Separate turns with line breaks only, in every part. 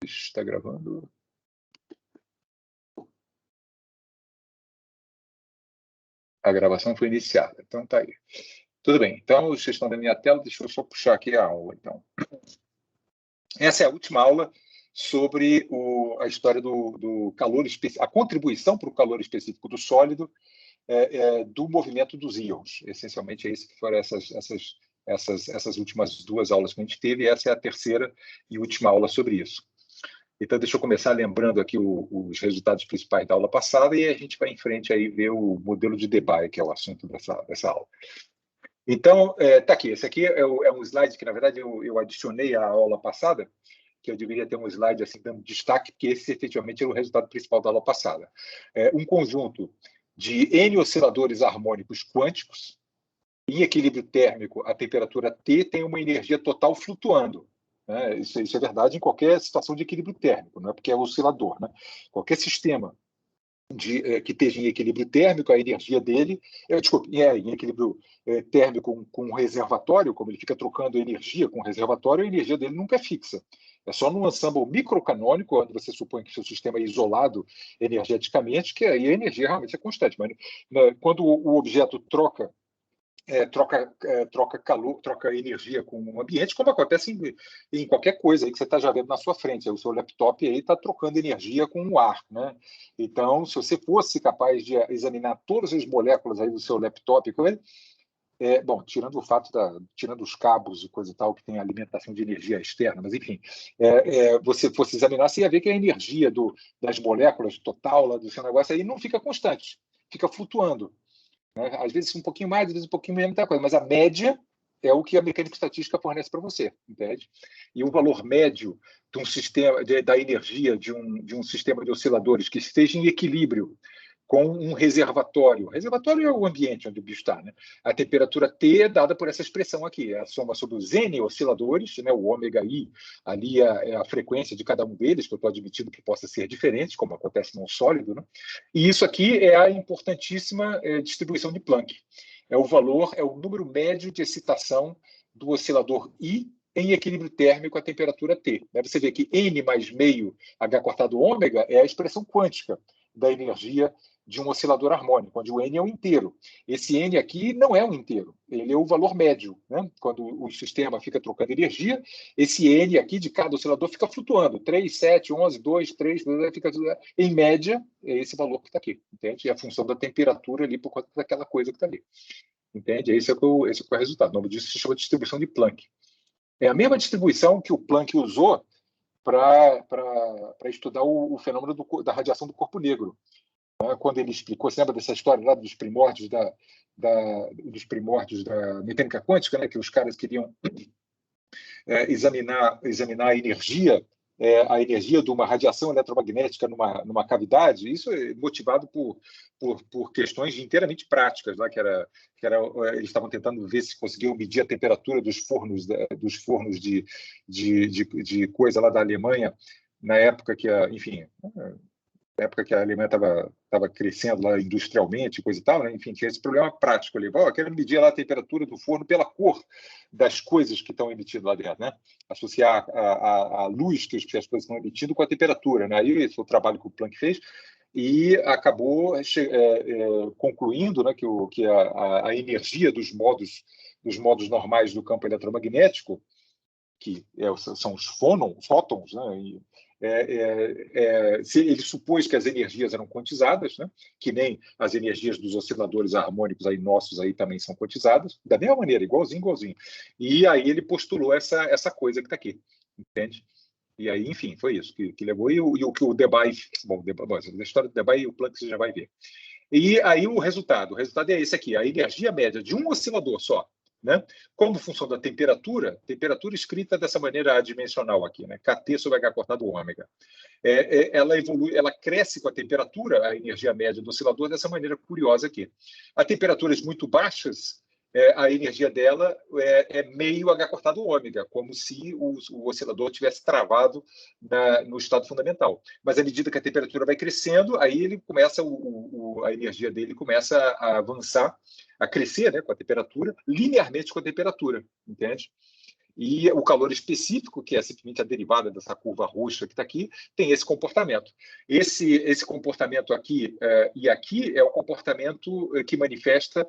Está gravando. A gravação foi iniciada, então tá aí. Tudo bem, então vocês estão vendo minha tela, deixa eu só puxar aqui a aula, então. Essa é a última aula sobre a história do calor específico, a contribuição para o calor específico do sólido do movimento dos íons. Essencialmente é isso que foram essas últimas duas aulas que a gente teve, e essa é a terceira e última aula sobre isso. Então, deixa eu começar lembrando aqui os resultados principais da aula passada e a gente vai em frente aí ver o modelo de Debye, que é o assunto dessa aula. Então, tá aqui. Esse aqui é um slide que, na verdade, eu adicionei à aula passada, que eu deveria ter um slide assim dando destaque, porque esse efetivamente é o resultado principal da aula passada. Um conjunto de N osciladores harmônicos quânticos em equilíbrio térmico, a temperatura T tem uma energia total flutuando. Isso é verdade em qualquer situação de equilíbrio térmico, não é porque é oscilador. Né? Qualquer sistema que esteja em equilíbrio térmico, a energia dele, em equilíbrio térmico com um reservatório, como ele fica trocando energia com o reservatório, a energia dele nunca é fixa. É só num ensemble microcanônico, onde você supõe que o seu sistema é isolado energeticamente, que aí a energia realmente é constante. Mas quando o objeto troca calor, troca energia com o ambiente, como acontece em qualquer coisa aí que você está já vendo na sua frente. O seu laptop aí está trocando energia com o ar, né? Então, se você fosse capaz de examinar todas as moléculas aí do seu laptop, bom, tirando o fato tirando os cabos e coisa e tal que tem alimentação de energia externa, mas enfim, você fosse examinar, você ia ver que a energia das moléculas total lá do seu negócio aí não fica constante, fica flutuando. Às vezes um pouquinho mais, às vezes um pouquinho menos, muita coisa, mas a média é o que a mecânica estatística fornece para você, entende? E o valor médio de um sistema da energia de um sistema de osciladores que esteja em equilíbrio com um reservatório. O reservatório é o ambiente onde o bicho está, né? A temperatura T é dada por essa expressão aqui, é a soma sobre os N osciladores, né? O ômega I, ali é a frequência de cada um deles, que eu estou admitindo que possa ser diferente, como acontece num sólido, né? E isso aqui é a importantíssima distribuição de Planck. É o número médio de excitação do oscilador I em equilíbrio térmico a temperatura T. Você vê que N mais meio H cortado ômega é a expressão quântica da energia de um oscilador harmônico, onde o N é um inteiro. Esse N aqui não é um inteiro, ele é o valor médio. Né? Quando o sistema fica trocando energia, esse N aqui de cada oscilador fica flutuando. 3, 7, 11, 2, 3, fica, em média, é esse valor que está aqui. Entende? É a função da temperatura ali por conta daquela coisa que está ali. Entende? Esse é o resultado. O nome disso se chama distribuição de Planck. É a mesma distribuição que o Planck usou para estudar o fenômeno da radiação do corpo negro. Quando ele explicou, você lembra dessa história lá dos primórdios da mecânica quântica, né, que os caras queriam examinar a energia de uma radiação eletromagnética numa cavidade. Isso é motivado por questões inteiramente práticas, lá, que era eles estavam tentando ver se conseguiam medir a temperatura dos fornos de coisa lá da Alemanha, na época que na época que a Alemanha estava crescendo lá industrialmente, coisa e tal, né? Enfim, tinha esse problema prático ali. Eu quero medir lá a temperatura do forno pela cor das coisas que estão emitidas lá dentro, né? Associar a luz que as coisas estão emitindo com a temperatura, né? Aí esse foi o trabalho que o Planck fez e acabou concluindo, né, que a energia dos modos normais do campo eletromagnético, que são os fótons, né? Ele supôs que as energias eram quantizadas, né? Que nem as energias dos osciladores harmônicos aí nossos aí também são quantizadas, da mesma maneira, igualzinho. E aí ele postulou essa coisa que está aqui, entende? E aí, enfim, foi isso que levou. E o que o Debye... Bom, a história do Debye e o Planck você já vai ver. E aí o resultado é esse aqui, a energia média de um oscilador só, né? Como função da temperatura escrita dessa maneira adimensional aqui, né? Kt sobre H cortado ômega. Ela evolui, ela cresce com a temperatura, a energia média do oscilador, dessa maneira curiosa aqui. A temperaturas muito baixas, a energia dela é meio H cortado ômega, como se o oscilador tivesse travado no estado fundamental. Mas à medida que a temperatura vai crescendo, aí ele começa a energia dele começa a avançar, a crescer, né, com a temperatura, linearmente com a temperatura, entende? E o calor específico, que é simplesmente a derivada dessa curva roxa que está aqui, tem esse comportamento. Esse comportamento aqui e aqui é o comportamento que manifesta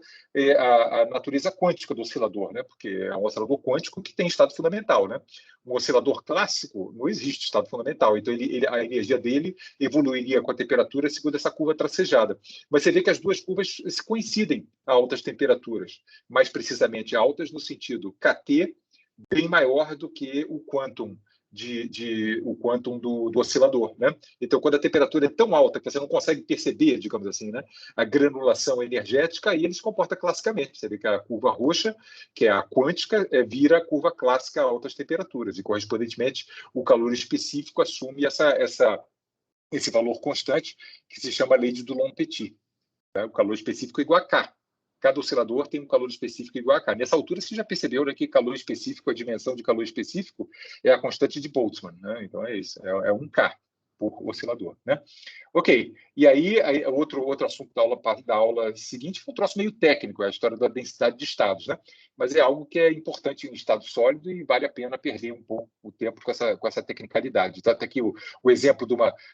a natureza quântica do oscilador, né? Porque é um oscilador quântico que tem estado fundamental, né? Um oscilador clássico não existe estado fundamental, então a energia dele evoluiria com a temperatura segundo essa curva tracejada. Mas você vê que as duas curvas se coincidem a altas temperaturas, mais precisamente altas no sentido KT bem maior do que o quantum do oscilador, né? Então, quando a temperatura é tão alta que você não consegue perceber, digamos assim, né, a granulação energética, aí ele se comporta classicamente. Você vê que a curva roxa, que é a quântica, vira a curva clássica a altas temperaturas, e, correspondentemente, o calor específico assume esse valor constante, que se chama lei de Dulong-Petit. Tá? O calor específico é igual a K. Cada oscilador tem um calor específico igual a K. Nessa altura, você já percebeu, né, que calor específico, a dimensão de calor específico, é a constante de Boltzmann. Né? Então, é isso, é 1K por oscilador. Né? Ok, e aí outro assunto da aula seguinte foi um troço meio técnico, é a história da densidade de estados, né? Mas é algo que é importante em estado sólido e vale a pena perder um pouco o tempo com essa tecnicalidade. Tá aqui o exemplo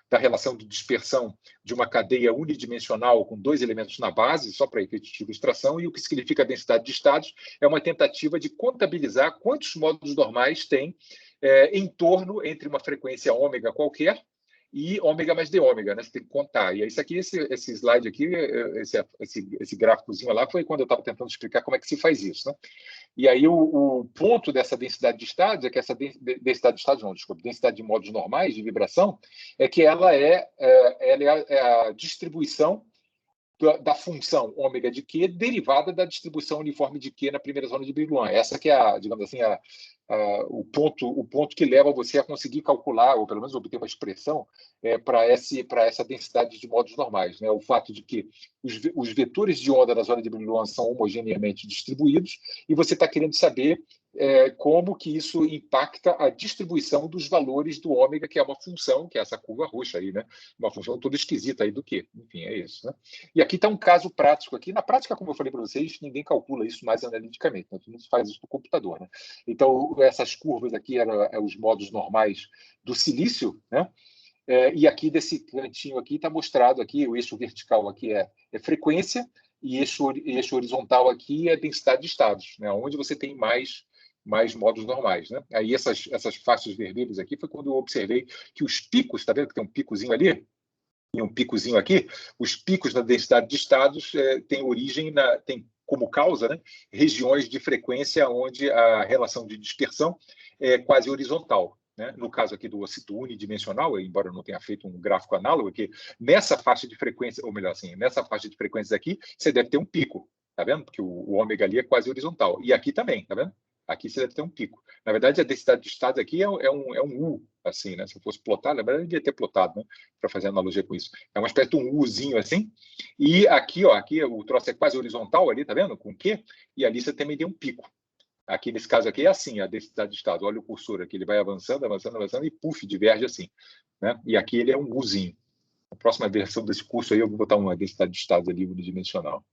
da relação de dispersão de uma cadeia unidimensional com dois elementos na base, só para efeito de ilustração, e o que significa a densidade de estados é uma tentativa de contabilizar quantos módulos normais tem em torno entre uma frequência ômega qualquer e ômega mais d ômega, né? Você tem que contar. E isso aqui, esse slide aqui, esse gráficozinho lá, foi quando eu estava tentando explicar como é que se faz isso, né? E aí o ponto dessa densidade de estados é que essa densidade de estados, não, desculpa, densidade de módulos normais de vibração, é que ela é a distribuição da função ômega de Q derivada da distribuição uniforme de Q na primeira zona de Brillouin. Essa que é, digamos assim, o ponto que leva você a conseguir calcular, ou pelo menos obter uma expressão para essa densidade de módulos normais. Né? O fato de que os vetores de onda da zona de Brillouin são homogeneamente distribuídos e você está querendo saber como que isso impacta a distribuição dos valores do ômega, que é uma função, que é essa curva roxa aí, né? Uma função toda esquisita aí do Q. Enfim, é isso. Né? E aqui está um caso prático aqui. Na prática, como eu falei para vocês, ninguém calcula isso mais analiticamente, né? Todo mundo faz isso no computador. Né? Então, essas curvas aqui eram os modos normais do silício, né? E aqui desse cantinho aqui está mostrado aqui, o eixo vertical aqui é frequência e eixo horizontal aqui é densidade de estados, né? Onde você tem mais modos normais. Né? Aí essas faixas vermelhas aqui foi quando eu observei que os picos, está vendo que tem um picozinho ali? E um picozinho aqui, os picos na densidade de estados têm origem, tem como causa, né, regiões de frequência onde a relação de dispersão é quase horizontal. Né? No caso aqui do unidimensional, embora eu não tenha feito um gráfico análogo, aqui, nessa faixa de frequência, ou melhor assim, nessa faixa de frequências aqui, você deve ter um pico, tá vendo? Porque o ômega ali é quase horizontal. E aqui também, tá vendo? Aqui você deve ter um pico. Na verdade, a densidade de estados aqui é um U, assim, né? Se eu fosse plotar, na verdade, eu devia ter plotado, né? Para fazer analogia com isso. É uma espécie de um Uzinho assim. E aqui, ó, aqui o troço é quase horizontal ali, tá vendo? Com Q. E ali você também tem um pico. Aqui, nesse caso aqui, é assim, a densidade de estados. Olha o cursor aqui, ele vai avançando, avançando, avançando e, puf, diverge assim. Né? E aqui ele é um Uzinho. Na próxima versão desse curso aí, eu vou botar uma densidade de estados ali unidimensional.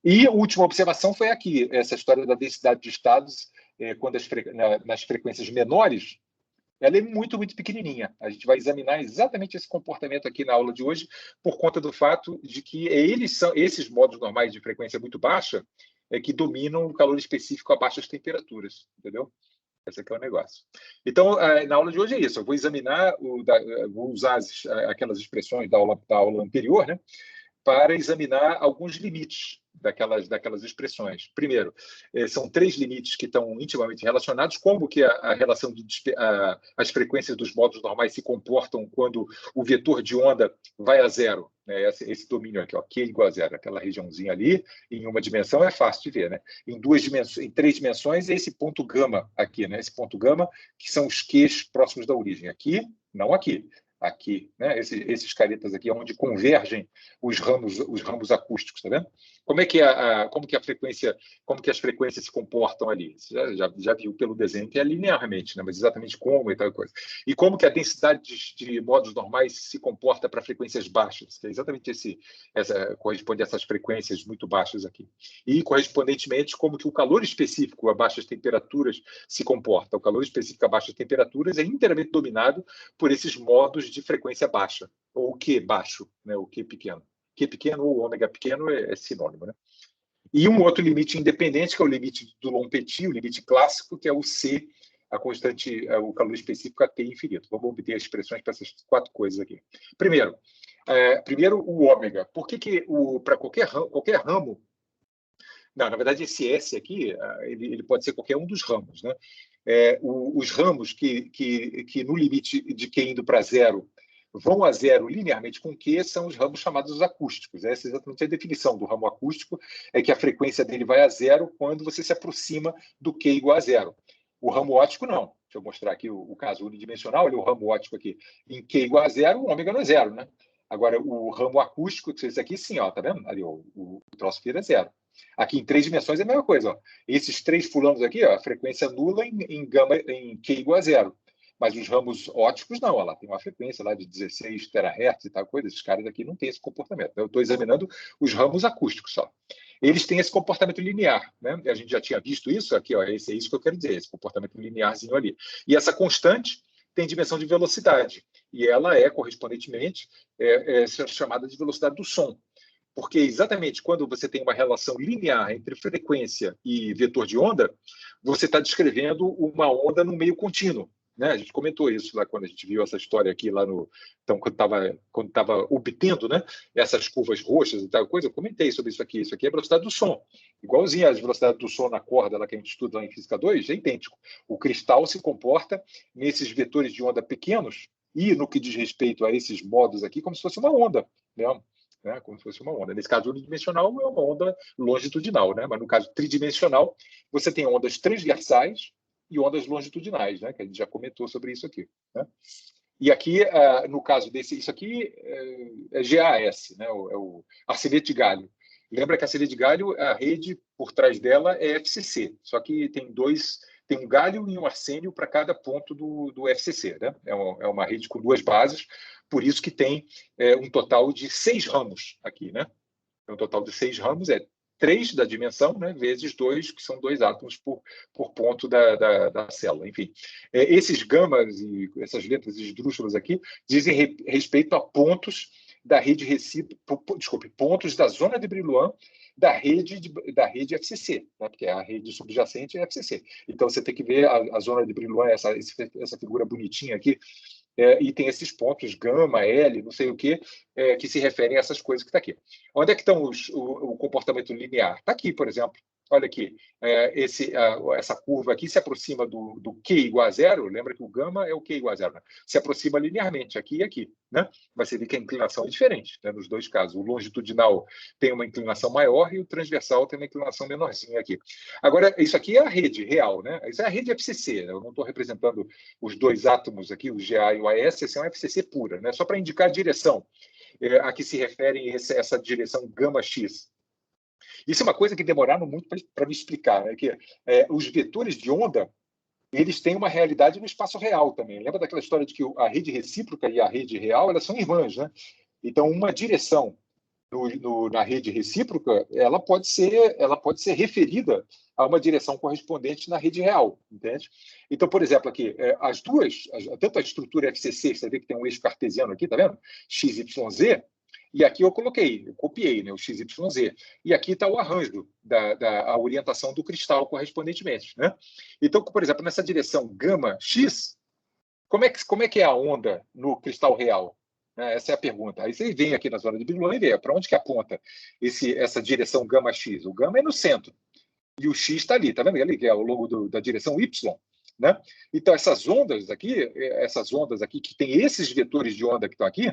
E a última observação foi aqui, essa história da densidade de estados, quando nas frequências menores, ela é muito, muito pequenininha. A gente vai examinar exatamente esse comportamento aqui na aula de hoje, por conta do fato de que esses modos normais de frequência muito baixa que dominam o calor específico a baixas temperaturas, entendeu? Esse aqui é o negócio. Então, na aula de hoje é isso. Eu vou examinar, vou usar aquelas expressões da aula anterior, né? Para examinar alguns limites daquelas expressões. Primeiro, são 3 limites que estão intimamente relacionados, como que a relação as frequências dos modos normais se comportam quando o vetor de onda vai a zero, né? Esse domínio aqui, ó, Q igual a zero, aquela regiãozinha ali, em uma dimensão é fácil de ver, né? Em 3 dimensões, é esse ponto gama aqui, né? Esse ponto gama, que são os Qs próximos da origem. Aqui, não aqui. aqui, né? Esses caretas aqui, onde convergem os ramos acústicos, tá vendo? Como é que como que a frequência, como que as frequências se comportam ali? Você já viu pelo desenho que é linearmente, né? Mas exatamente como e tal coisa. E como que a densidade de modos normais se comporta para frequências baixas, que é exatamente corresponde a essas frequências muito baixas aqui. E, correspondentemente, como que o calor específico a baixas temperaturas se comporta. O calor específico a baixas temperaturas é inteiramente dominado por esses modos de frequência baixa, ou Q baixo, né? O Q pequeno. Q pequeno ou ômega pequeno é sinônimo, né? E um outro limite independente, que é o limite do Lompetit, o limite clássico, que é o C, a constante, o calor específico a T infinito. Vamos obter as expressões para essas 4 coisas aqui. Primeiro o ômega. Por que para qualquer ramo... Não, na verdade, esse S aqui, ele pode ser qualquer um dos ramos, né? Os ramos que no limite de Q indo para zero vão a zero linearmente com Q são os ramos chamados acústicos. Essa é exatamente a definição do ramo acústico, é que a frequência dele vai a zero quando você se aproxima do Q igual a zero. O ramo óptico, não. Deixa eu mostrar aqui o caso unidimensional. Olha o ramo óptico aqui. Em Q igual a zero, o ômega não é zero, né? Agora, o ramo acústico, esse aqui, sim, ó, tá vendo? Ali, o troço vira zero. Aqui em 3 dimensões é a mesma coisa. Ó. Esses 3 fulanos aqui, ó, a frequência nula em Q igual a zero. Mas os ramos ópticos, não. Ó, lá tem uma frequência lá de 16 terahertz e tal coisa. Esses caras aqui não têm esse comportamento. Eu estou examinando os ramos acústicos só. Eles têm esse comportamento linear, né? A gente já tinha visto isso aqui, ó, é isso que eu quero dizer, esse comportamento linearzinho ali. E essa constante tem dimensão de velocidade, e ela é, correspondentemente, chamada de velocidade do som. Porque exatamente quando você tem uma relação linear entre frequência e vetor de onda, você está descrevendo uma onda no meio contínuo. Né? A gente comentou isso lá quando a gente viu essa história aqui lá no... Então, quando estava obtendo, né, essas curvas roxas e tal coisa, eu comentei sobre isso aqui. Isso aqui é a velocidade do som. Igualzinho a velocidade do som na corda lá que a gente estuda lá em Física 2, é idêntico. O cristal se comporta nesses vetores de onda pequenos e no que diz respeito a esses modos aqui, como se fosse uma onda mesmo. Né, como se fosse uma onda. Nesse caso unidimensional é uma onda longitudinal, né? Mas no caso tridimensional você tem ondas transversais e ondas longitudinais, né? Que a gente já comentou sobre isso aqui. Né? E aqui, no caso isso aqui é GAS, né? É o arsenete de galho. Lembra que a arsenete de galho, a rede por trás dela é FCC, só que tem um galho e um arsênio para cada ponto do FCC, né? É uma rede com 2 bases, por isso que tem um total de 6 ramos aqui, né? Um total de 6 ramos, 3 da dimensão, né, vezes 2, que são 2 átomos por ponto da célula. Enfim, esses gamas e essas letras esdrúxulas aqui dizem respeito a pontos da rede pontos da zona de Brillouin da rede FCC, né, porque a rede subjacente é FCC. Então, você tem que ver a zona de Brillouin, essa figura bonitinha aqui, e tem esses pontos, gama, L, não sei o quê, que se referem a essas coisas que está aqui. Onde é que estão o comportamento linear? Está aqui, por exemplo. Olha aqui, essa curva aqui se aproxima do Q igual a zero. Lembra que o gama é o Q igual a zero. Né? Se aproxima linearmente, aqui e aqui. Né? Mas você vê que a inclinação é diferente, né? Nos 2 casos. O longitudinal tem uma inclinação maior e o transversal tem uma inclinação menorzinha aqui. Agora, isso aqui é a rede real. Né? Isso é a rede FCC. Né? Eu não estou representando os 2 átomos aqui, o GA e o AS, essa é uma FCC pura. Né? Só para indicar a direção a que se referem essa direção gama-x. Isso é uma coisa que demoraram muito para me explicar, né? Que os vetores de onda eles têm uma realidade no espaço real também. Lembra daquela história de que a rede recíproca e a rede real elas são irmãs, né? Então, uma direção na rede recíproca ela pode ser referida a uma direção correspondente na rede real, entende? Então, por exemplo, aqui, as duas, tanto a estrutura FCC, você vê que tem um eixo cartesiano aqui, tá vendo? XYZ, e aqui eu copiei, né, o XYZ. E aqui está o arranjo a orientação do cristal correspondentemente. Né? Então, por exemplo, nessa direção gama-x, como é que é a onda no cristal real? Essa é a pergunta. Aí você vem aqui na zona de Brillouin e vê para onde que aponta essa direção gama-x. O gama é no centro. E o x está ali, tá vendo ali, que é ao longo da direção y. Né? Então, essas ondas aqui que tem esses vetores de onda que estão aqui,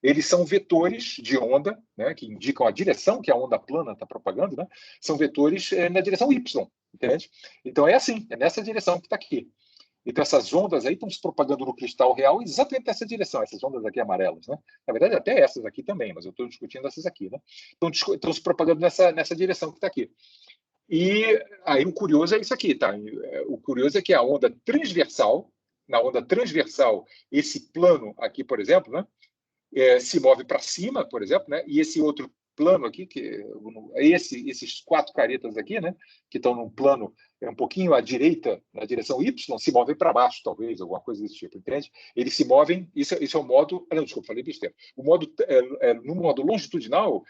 eles são vetores de onda, né, que indicam a direção que a onda plana está propagando, né, são vetores na direção y, entende? Então é assim, é nessa direção que está aqui. Então, essas ondas aí estão se propagando no cristal real exatamente nessa direção, essas ondas aqui amarelas, né? Na verdade, até essas aqui também, mas eu estou discutindo essas aqui, né? Estão se propagando nessa direção que está aqui. E aí o curioso é isso aqui, tá? O curioso é que a onda transversal, na onda transversal, esse plano aqui, por exemplo, né? Se move para cima, por exemplo, né? E esse outro plano aqui, esses 4 caretas aqui, né? Que estão num plano um pouquinho à direita, na direção Y, se movem para baixo, talvez, alguma coisa desse tipo, entende? Eles se movem, isso é o modo... Não, desculpa, falei besteira. No modo longitudinal,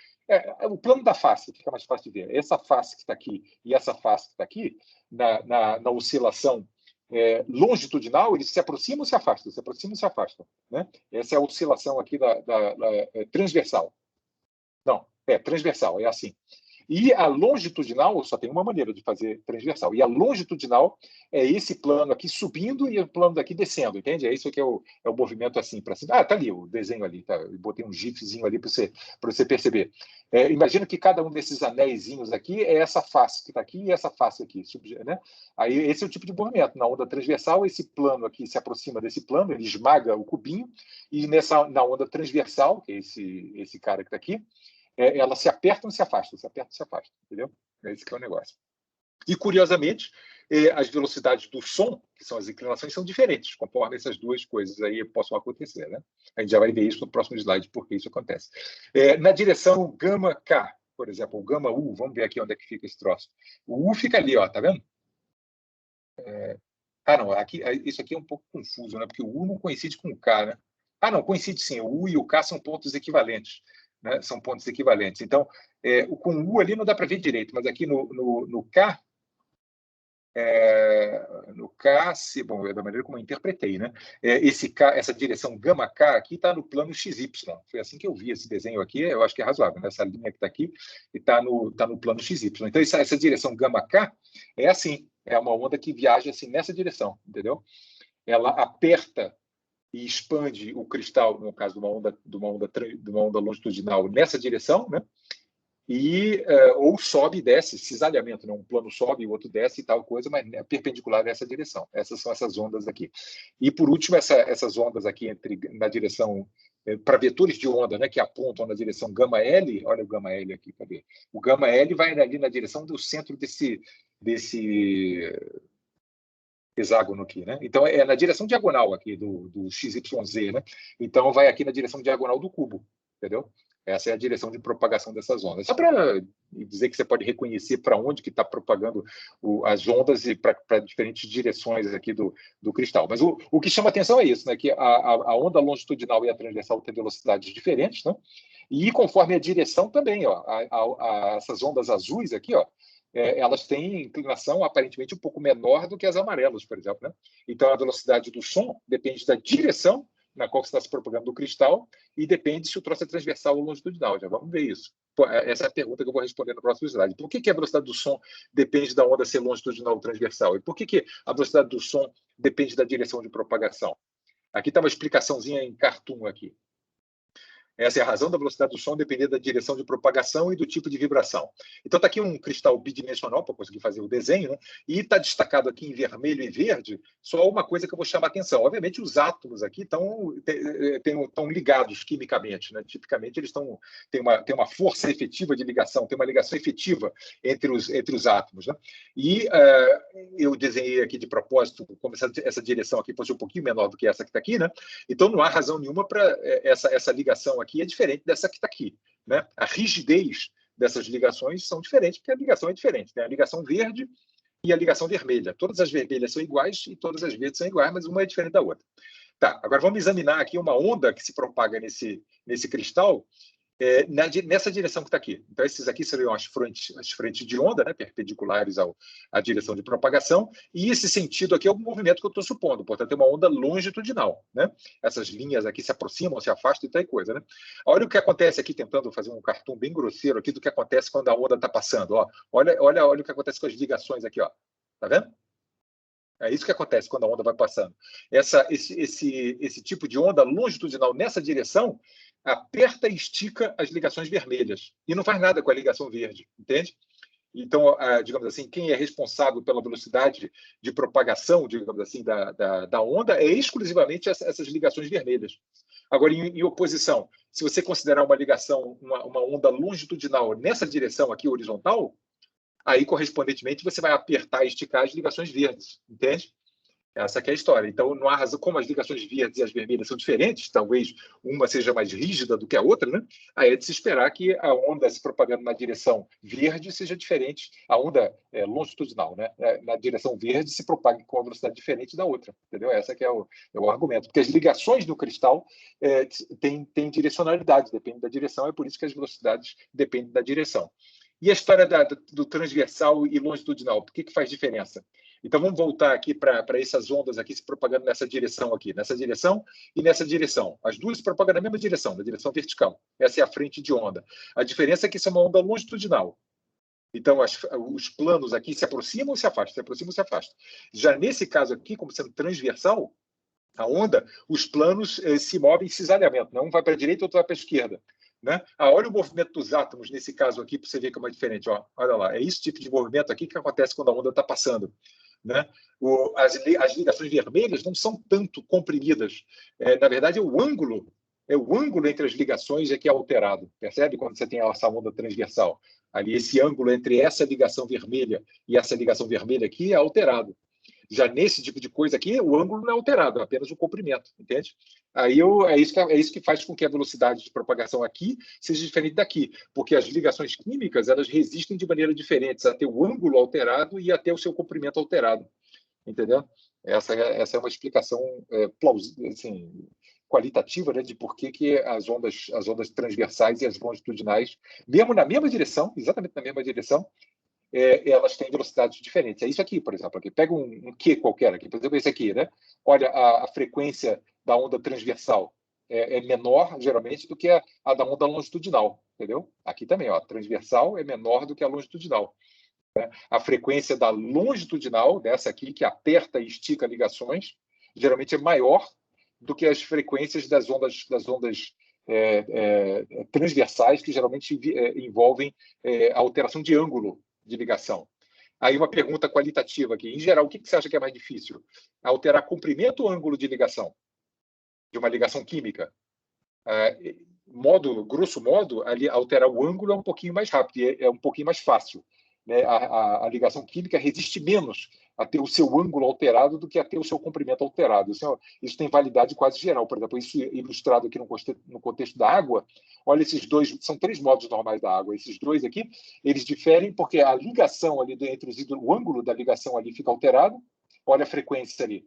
o plano da face, fica mais fácil de ver. Essa face que está aqui e essa face que está aqui, na oscilação longitudinal, eles se aproximam ou se afastam, se aproximam ou se afastam, né? Essa é a oscilação aqui da transversal. Não, transversal, é assim. E a longitudinal, só tem uma maneira de fazer transversal. E a longitudinal é esse plano aqui subindo e o plano daqui descendo, entende? É isso que é o movimento assim para cima. Ah, tá ali o desenho ali, tá? Eu botei um gifzinho ali para você perceber. Imagina que cada um desses anéisinhos aqui é essa face que está aqui e essa face aqui, né? Aí esse é o tipo de movimento. Na onda transversal, esse plano aqui se aproxima desse plano, ele esmaga o cubinho, e na onda transversal, que é esse cara que está aqui, elas se apertam e se afastam, se apertam e se afastam, entendeu? Esse que é o negócio. E, curiosamente, as velocidades do som, que são as inclinações, são diferentes, conforme essas duas coisas aí possam acontecer, né? A gente já vai ver isso no próximo slide, porque isso acontece. Na direção gama K, por exemplo, o gama U, vamos ver aqui onde é que fica esse troço. O U fica ali, ó, tá vendo? Não, isso aqui é um pouco confuso, né? Porque o U não coincide com o K, né? Não, coincide sim, o U e o K são pontos equivalentes. Né, são pontos equivalentes. Então, com o U ali não dá para ver direito, mas aqui no K, bom, é da maneira como eu interpretei, né? Esse K, essa direção gama K aqui está no plano XY. Foi assim que eu vi esse desenho aqui, eu acho que é razoável, né? Essa linha que está aqui está no plano XY. Então, essa direção gama K é assim, é uma onda que viaja assim nessa direção, entendeu? Ela aperta e expande o cristal, no caso de uma onda longitudinal, nessa direção, né? Ou sobe e desce, cisalhamento, né? Um plano sobe e o outro desce e tal coisa, mas é perpendicular nessa direção. Essas são essas ondas aqui. E, por último, essas ondas aqui na direção para vetores de onda, né, que apontam na direção gama L, olha o gama L aqui, cadê? O gama L vai ali na direção do centro desse hexágono aqui, né? Então, é na direção diagonal aqui do XYZ, né? Então, vai aqui na direção diagonal do cubo, entendeu? Essa é a direção de propagação dessas ondas. Só para dizer que você pode reconhecer para onde que está propagando as ondas e para diferentes direções aqui do cristal. Mas o que chama atenção é isso, né? Que a onda longitudinal e a transversal têm velocidades diferentes, né? E conforme a direção também, ó, essas ondas azuis aqui, ó, elas têm inclinação aparentemente um pouco menor do que as amarelas, por exemplo, né? Então, a velocidade do som depende da direção na qual está se propagando do cristal e depende se o troço é transversal ou longitudinal. Já vamos ver isso. Essa é a pergunta que eu vou responder no próximo slide. Por que a velocidade do som depende da onda ser longitudinal ou transversal? E por que a velocidade do som depende da direção de propagação? Aqui está uma explicaçãozinha em cartoon aqui. Essa é a razão da velocidade do som depender da direção de propagação e do tipo de vibração. Então, está aqui um cristal bidimensional para conseguir fazer o desenho, né? E está destacado aqui em vermelho e verde só uma coisa que eu vou chamar a atenção. Obviamente, os átomos aqui estão ligados quimicamente, né? Tipicamente, eles têm uma força efetiva de ligação, tem uma ligação efetiva entre os átomos, né? E eu desenhei aqui de propósito, como essa direção aqui fosse um pouquinho menor do que essa que está aqui, né? Então, não há razão nenhuma para essa ligação aqui é diferente dessa que está aqui, né? A rigidez dessas ligações são diferentes, porque a ligação é diferente. Tem a ligação verde e a ligação vermelha. Todas as vermelhas são iguais e todas as verdes são iguais, mas uma é diferente da outra. Tá, agora vamos examinar aqui uma onda que se propaga nesse cristal nessa direção que está aqui. Então, esses aqui seriam as frentes de onda, né, perpendiculares à direção de propagação, e esse sentido aqui é o movimento que eu estou supondo, portanto, é uma onda longitudinal. Né? Essas linhas aqui se aproximam, se afastam e tal coisa. Né? Olha o que acontece aqui, tentando fazer um cartoon bem grosseiro aqui do que acontece quando a onda está passando. Ó. Olha o que acontece com as ligações aqui. Ó. Tá vendo? É isso que acontece quando a onda vai passando. Esse tipo de onda longitudinal nessa direção aperta e estica as ligações vermelhas e não faz nada com a ligação verde, entende? Então, digamos assim, quem é responsável pela velocidade de propagação, digamos assim, da onda é exclusivamente essas ligações vermelhas. Agora, em oposição, se você considerar uma ligação, uma onda longitudinal nessa direção aqui, horizontal, aí, correspondentemente, você vai apertar e esticar as ligações verdes, entende? Essa que é a história. Então, não há razão, como as ligações verdes e as vermelhas são diferentes, talvez uma seja mais rígida do que a outra, né? Aí é de se esperar que a onda se propagando na direção verde seja diferente, a onda longitudinal, né? Na direção verde se propague com uma velocidade diferente da outra, entendeu? Essa que é o argumento. Porque as ligações do cristal têm direcionalidade, depende da direção, é por isso que as velocidades dependem da direção. E a história do transversal e longitudinal, por que faz diferença? Então, vamos voltar aqui para essas ondas aqui se propagando nessa direção aqui, nessa direção e nessa direção. As duas se propagam na mesma direção, na direção vertical. Essa é a frente de onda. A diferença é que isso é uma onda longitudinal. Então, os planos aqui se aproximam ou se afastam, se aproximam ou se afastam. Já nesse caso aqui, como sendo transversal, a onda, os planos se movem em cisalhamento. Né? Um vai para a direita, outro vai para a esquerda. Né? Olha o movimento dos átomos nesse caso aqui, para você ver como é diferente. Ó. Olha lá, é esse tipo de movimento aqui que acontece quando a onda está passando. Né? As ligações vermelhas não são tanto comprimidas. Na verdade, é o ângulo entre as ligações que é alterado. Percebe? Quando você tem essa onda transversal. Ali, esse ângulo entre essa ligação vermelha e essa ligação vermelha aqui é alterado. Já nesse tipo de coisa aqui, o ângulo não é alterado, é apenas o comprimento, entende? Aí é isso que faz com que a velocidade de propagação aqui seja diferente daqui, porque as ligações químicas elas resistem de maneira diferente a ter o ângulo alterado e a ter o seu comprimento alterado, entendeu? Essa é uma explicação plausível, assim, qualitativa, né, de por que as ondas transversais e as longitudinais, mesmo na mesma direção, exatamente na mesma direção, elas têm velocidades diferentes. É isso aqui, por exemplo. Aqui. Pega um Q qualquer aqui, por exemplo, esse aqui, né? Olha, a frequência da onda transversal é menor, geralmente, do que a da onda longitudinal, entendeu? Aqui também, ó, a transversal é menor do que a longitudinal. Né? A frequência da longitudinal, dessa aqui, que aperta e estica ligações, geralmente é maior do que as frequências das ondas transversais, que geralmente envolvem a alteração de ângulo de ligação. Aí uma pergunta qualitativa aqui. Em geral, o que você acha que é mais difícil? Alterar comprimento ou ângulo de ligação? De uma ligação química? Grosso modo, ali, alterar o ângulo é um pouquinho mais rápido, é um pouquinho mais fácil. Né? A ligação química resiste menos a ter o seu ângulo alterado do que a ter o seu comprimento alterado. Isso tem validade quase geral. Por exemplo, isso ilustrado aqui no contexto da água. Olha, esses dois, são 3 modos normais da água. Esses dois aqui, eles diferem porque a ligação ali entre o ângulo da ligação ali fica alterado. Olha a frequência ali.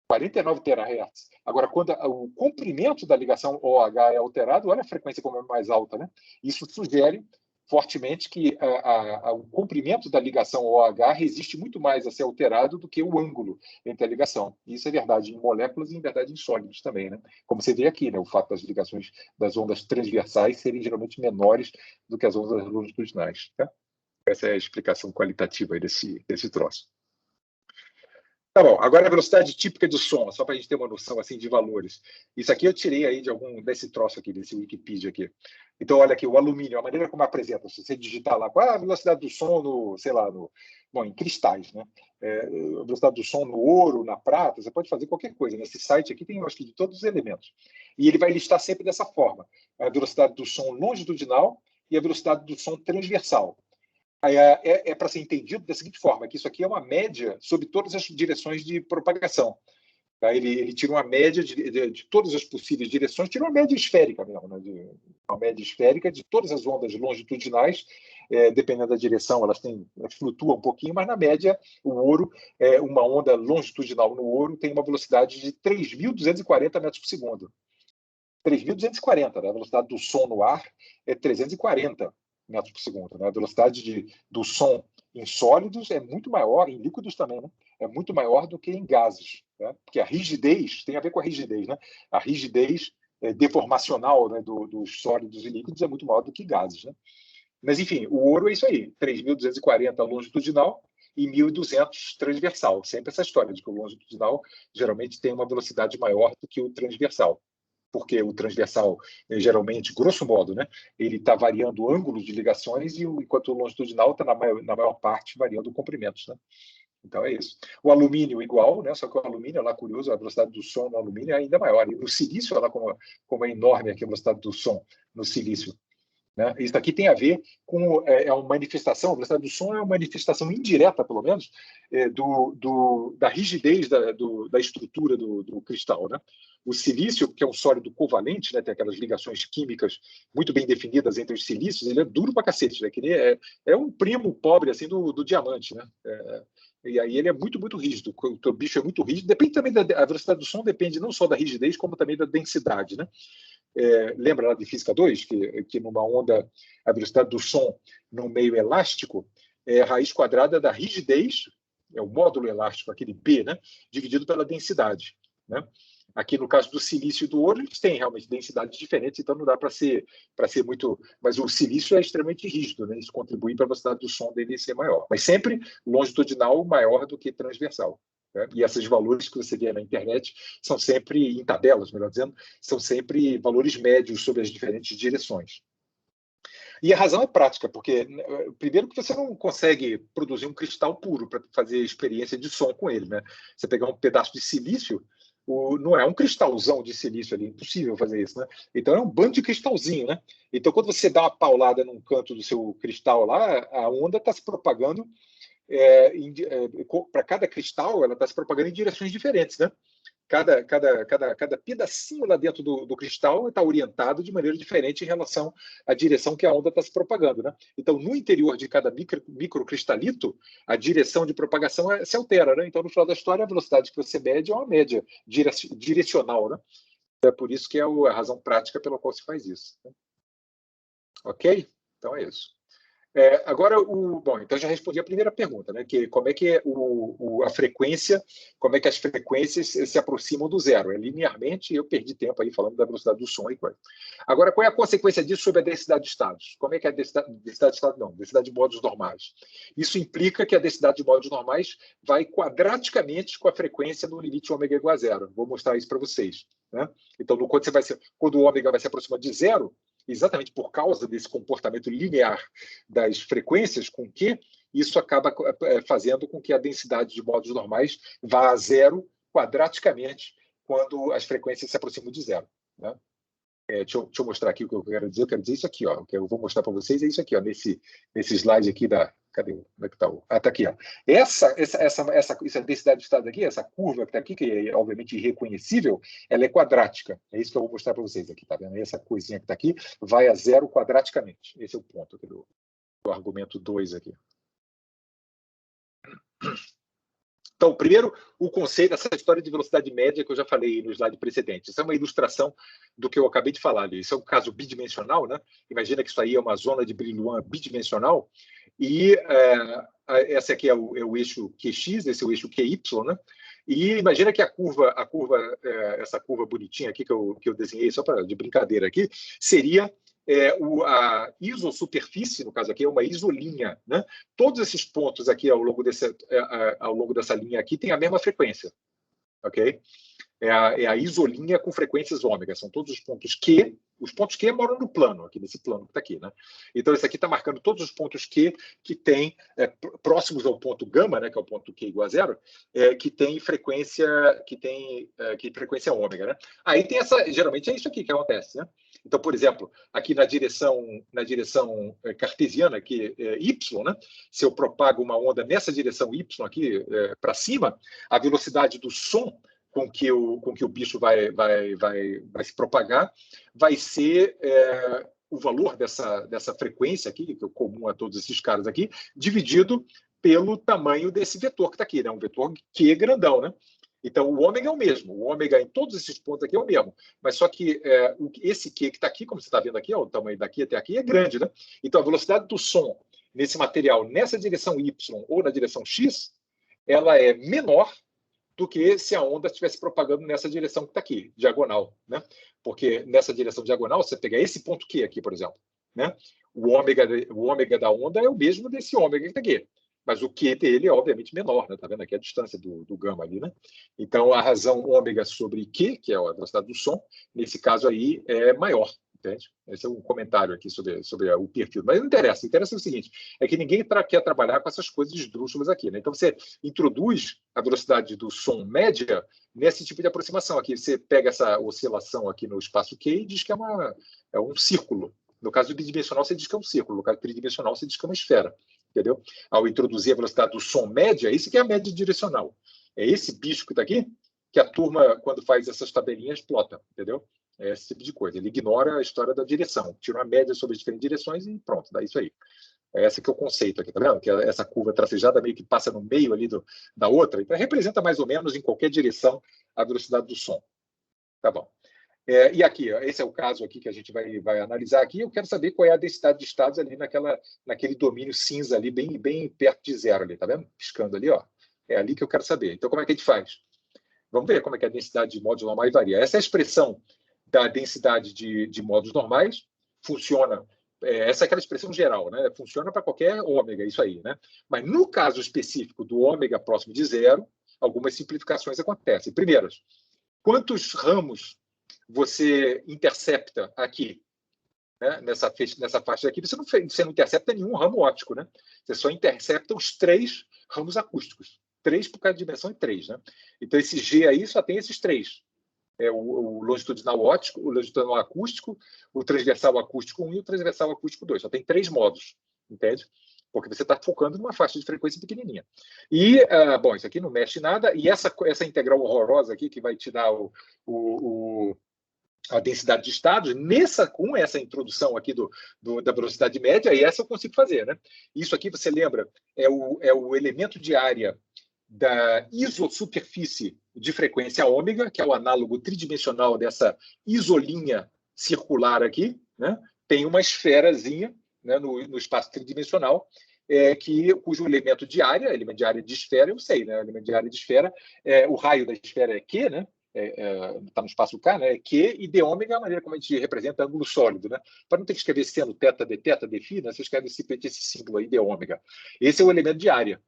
49 terahertz. Agora, quando o comprimento da ligação OH é alterado, olha a frequência como é mais alta. Né? Isso sugere fortemente que o comprimento da ligação OH resiste muito mais a ser alterado do que o ângulo entre a ligação. Isso é verdade em moléculas e, em verdade, em sólidos também. Né? Como você vê aqui, né? O fato das ligações das ondas transversais serem geralmente menores do que as ondas longitudinais. Tá? Essa é a explicação qualitativa aí desse troço. Tá bom, agora a velocidade típica do som, só para a gente ter uma noção assim de valores. Isso aqui eu tirei aí desse troço aqui, desse Wikipedia aqui. Então, olha aqui, o alumínio, a maneira como apresenta, se você digitar lá, qual é a velocidade do som em cristais, né? A velocidade do som no ouro, na prata, você pode fazer qualquer coisa. Nesse site aqui tem, acho que, de todos os elementos. E ele vai listar sempre dessa forma, a velocidade do som longitudinal e a velocidade do som transversal. Para ser entendido da seguinte forma, que isso aqui é uma média sobre todas as direções de propagação. Tá? Ele tira uma média de todas as possíveis direções, tira uma média esférica mesmo, né? Uma média esférica de todas as ondas longitudinais, dependendo da direção, elas flutuam um pouquinho, mas na média, o ouro, uma onda longitudinal no ouro tem uma velocidade de 3.240 metros por segundo. 3.240, né? A velocidade do som no ar é 340 metros por segundo. Né? A velocidade do som em sólidos é muito maior, em líquidos também, né? É muito maior do que em gases. Né? Porque a rigidez tem a ver com a rigidez. Né? A rigidez deformacional, né, dos sólidos e líquidos é muito maior do que gases. Né? Mas, enfim, o ouro é isso aí, 3.240 longitudinal e 1.200 transversal. Sempre essa história de que o longitudinal geralmente tem uma velocidade maior do que o transversal. porque o transversal, geralmente, grosso modo, né, ele está variando ângulos de ligações, enquanto o longitudinal está, na maior parte, variando comprimentos. Né? Então, é isso. O alumínio igual, né? Só que o alumínio, lá curioso, a velocidade do som no alumínio é ainda maior. E o silício, olha lá como é enorme aqui a velocidade do som no silício. Né? Isso aqui tem a ver com uma manifestação, a velocidade do som é uma manifestação indireta, pelo menos, da rigidez da estrutura do cristal. Né? O silício, que é um sólido covalente, né? Tem aquelas ligações químicas muito bem definidas entre os silícios, ele é duro pra cacete, né? Que nem é um primo pobre assim, do diamante. Né? E aí ele é muito, muito rígido. O bicho é muito rígido. Depende também a velocidade do som depende não só da rigidez, como também da densidade. Né? Lembra lá de Física 2, que numa onda, a velocidade do som no meio elástico é a raiz quadrada da rigidez, é o módulo elástico, aquele B, né, dividido pela densidade. Né? Aqui, no caso do silício e do ouro, eles têm realmente densidades diferentes, então não dá para ser muito... Mas o silício é extremamente rígido, né? Isso contribui para a velocidade do som dele ser maior. Mas sempre longitudinal maior do que transversal. Né? E esses valores que você vê na internet são sempre, em tabelas, melhor dizendo, são sempre valores médios sobre as diferentes direções. E a razão é prática, porque, primeiro, que você não consegue produzir um cristal puro para fazer experiência de som com ele. Né? Você pegar um pedaço de silício, não é um cristalzão de silício ali, é impossível fazer isso. Né? Então, é um bando de cristalzinho. Né? Então, quando você dá uma paulada num canto do seu cristal lá, a onda está se propagando para cada cristal, ela está se propagando em direções diferentes, né? Cada pedacinho lá dentro do cristal está orientado de maneira diferente em relação à direção que a onda está se propagando, né? Então, no interior de cada microcristalito, a direção de propagação se altera, né? Então, no final da história, a velocidade que você mede é uma média direcional, né? É por isso que é a razão prática pela qual se faz isso. Né? Ok? Então, é isso. Agora, bom, então já respondi a primeira pergunta, né? Que como é que é a frequência, como é que as frequências se aproximam do zero? Linearmente, eu perdi tempo aí falando da velocidade do som e coisa. Agora, qual é a consequência disso sobre a densidade de estados? Como é que é a densidade de estados? Não, densidade de modos normais. Isso implica que a densidade de modos normais vai quadraticamente com a frequência do limite ômega igual a zero. Vou mostrar isso para vocês. Né? Então, quando o ômega vai se aproximar de zero, exatamente por causa desse comportamento linear das frequências, com que isso acaba fazendo com que a densidade de modos normais vá a zero quadraticamente quando as frequências se aproximam de zero. Né? Deixa eu mostrar aqui o que eu quero dizer. Eu quero dizer isso aqui, ó. O que eu vou mostrar para vocês é isso aqui, ó, nesse slide aqui da... Cadê? Como é que está? Está aqui, ó. Essa densidade de estado aqui, essa curva que está aqui, que é obviamente irreconhecível, ela é quadrática. É isso que eu vou mostrar para vocês aqui, tá vendo? Essa coisinha que está aqui vai a zero quadraticamente. Esse é o ponto aqui do argumento 2 aqui. Então, primeiro, o conceito, essa história de velocidade média que eu já falei no slide precedente. Isso é uma ilustração do que eu acabei de falar ali. Isso é um caso bidimensional, né? Imagina que isso aí é uma zona de Brillouin bidimensional e esse aqui é o eixo QX, esse é o eixo QY, né? E imagina que essa curva bonitinha aqui que eu desenhei só de brincadeira aqui, seria a isosuperfície, no caso aqui, é uma isolinha. Né? Todos esses pontos aqui ao longo dessa linha aqui têm a mesma frequência. Ok? É a isolinha com frequências ômega. São todos os pontos Q. Os pontos Q moram no plano, aqui nesse plano que está aqui. Né? Então, esse aqui está marcando todos os pontos Q que tem, próximos ao ponto gama, né, que é o ponto Q igual a zero, que tem frequência ômega. Né? Aí tem geralmente é isso aqui que acontece. Né? Então, por exemplo, aqui na direção cartesiana, aqui, y, né? Se eu propago uma onda nessa direção y aqui para cima, a velocidade do som com que o bicho vai se propagar vai ser o valor dessa frequência aqui, que é comum a todos esses caras aqui, dividido pelo tamanho desse vetor que está aqui, né? Um vetor Q grandão, né? Então, o ômega é o mesmo. O ômega em todos esses pontos aqui é o mesmo. Mas só que esse Q que está aqui, como você está vendo aqui, ó, o tamanho daqui até aqui é grande, né? Então, a velocidade do som nesse material, nessa direção Y ou na direção X, ela é menor do que se a onda estivesse propagando nessa direção que está aqui, diagonal. Né? Porque nessa direção diagonal, você pegar esse ponto Q aqui, por exemplo, né? O ômega da onda é o mesmo desse ômega que está aqui. mas o Q dele é obviamente menor, né? Tá vendo aqui a distância do gama ali, né? Então, a razão ômega sobre Q, que é a velocidade do som, nesse caso aí é maior, entende? Esse é um comentário aqui sobre o perfil. Mas não interessa, interessa o seguinte, é que ninguém quer trabalhar com essas coisas esdrúxulas aqui, né? Então, você introduz a velocidade do som média nesse tipo de aproximação aqui. Você pega essa oscilação aqui no espaço Q e diz que é um círculo. No caso do bidimensional, você diz que é um círculo. No caso do tridimensional, você diz que é uma esfera. Entendeu? Ao introduzir a velocidade do som média, isso que é a média direcional. É esse bicho que está aqui que a turma, quando faz essas tabelinhas, plota, entendeu? É esse tipo de coisa. Ele ignora a história da direção, tira uma média sobre as diferentes direções e pronto, dá isso aí. É esse que é o conceito aqui, tá vendo? Que essa curva tracejada meio que passa no meio ali da outra, então representa mais ou menos em qualquer direção a velocidade do som. Tá bom. E aqui, esse é o caso aqui que a gente vai analisar aqui. Eu quero saber qual é a densidade de estados ali naquele domínio cinza ali, bem perto de zero ali, tá vendo? Piscando ali, ó. É ali que eu quero saber. Então, como é que a gente faz? Vamos ver como é que é a densidade de módulos normais varia. Essa é a expressão da densidade de módulos normais. Funciona, essa é aquela expressão geral, né? Funciona para qualquer ômega, isso aí, né? Mas no caso específico do ômega próximo de zero, algumas simplificações acontecem. Primeiro, quantos ramos você intercepta aqui, né? nessa faixa aqui, você não intercepta nenhum ramo óptico, né? Você só intercepta os 3 ramos acústicos. 3 por cada dimensão e 3, né? Então, esse G aí só tem esses 3. O longitudinal óptico, o longitudinal acústico, o transversal acústico 1 e o transversal acústico 2. Só tem 3 modos, entende? Porque você está focando numa faixa de frequência pequenininha. E, bom, isso aqui não mexe nada. E essa integral horrorosa aqui, que vai te dar a densidade de estados, com essa introdução aqui da velocidade média, e essa eu consigo fazer, né? Isso aqui, você lembra, é o elemento de área da isosuperfície de frequência ômega, que é o análogo tridimensional dessa isolinha circular aqui, né? Tem uma esferazinha, né, no espaço tridimensional, cujo elemento de área de esfera, eu sei, né? O elemento de área de esfera, o raio da esfera é Q, né? Está no espaço K, né? Q e d ômega é a maneira como a gente representa ângulo sólido, né? Para não ter que escrever seno, teta, d φ, né? Você escreve simplesmente esse símbolo aí, d ômega. Esse é o elemento de área,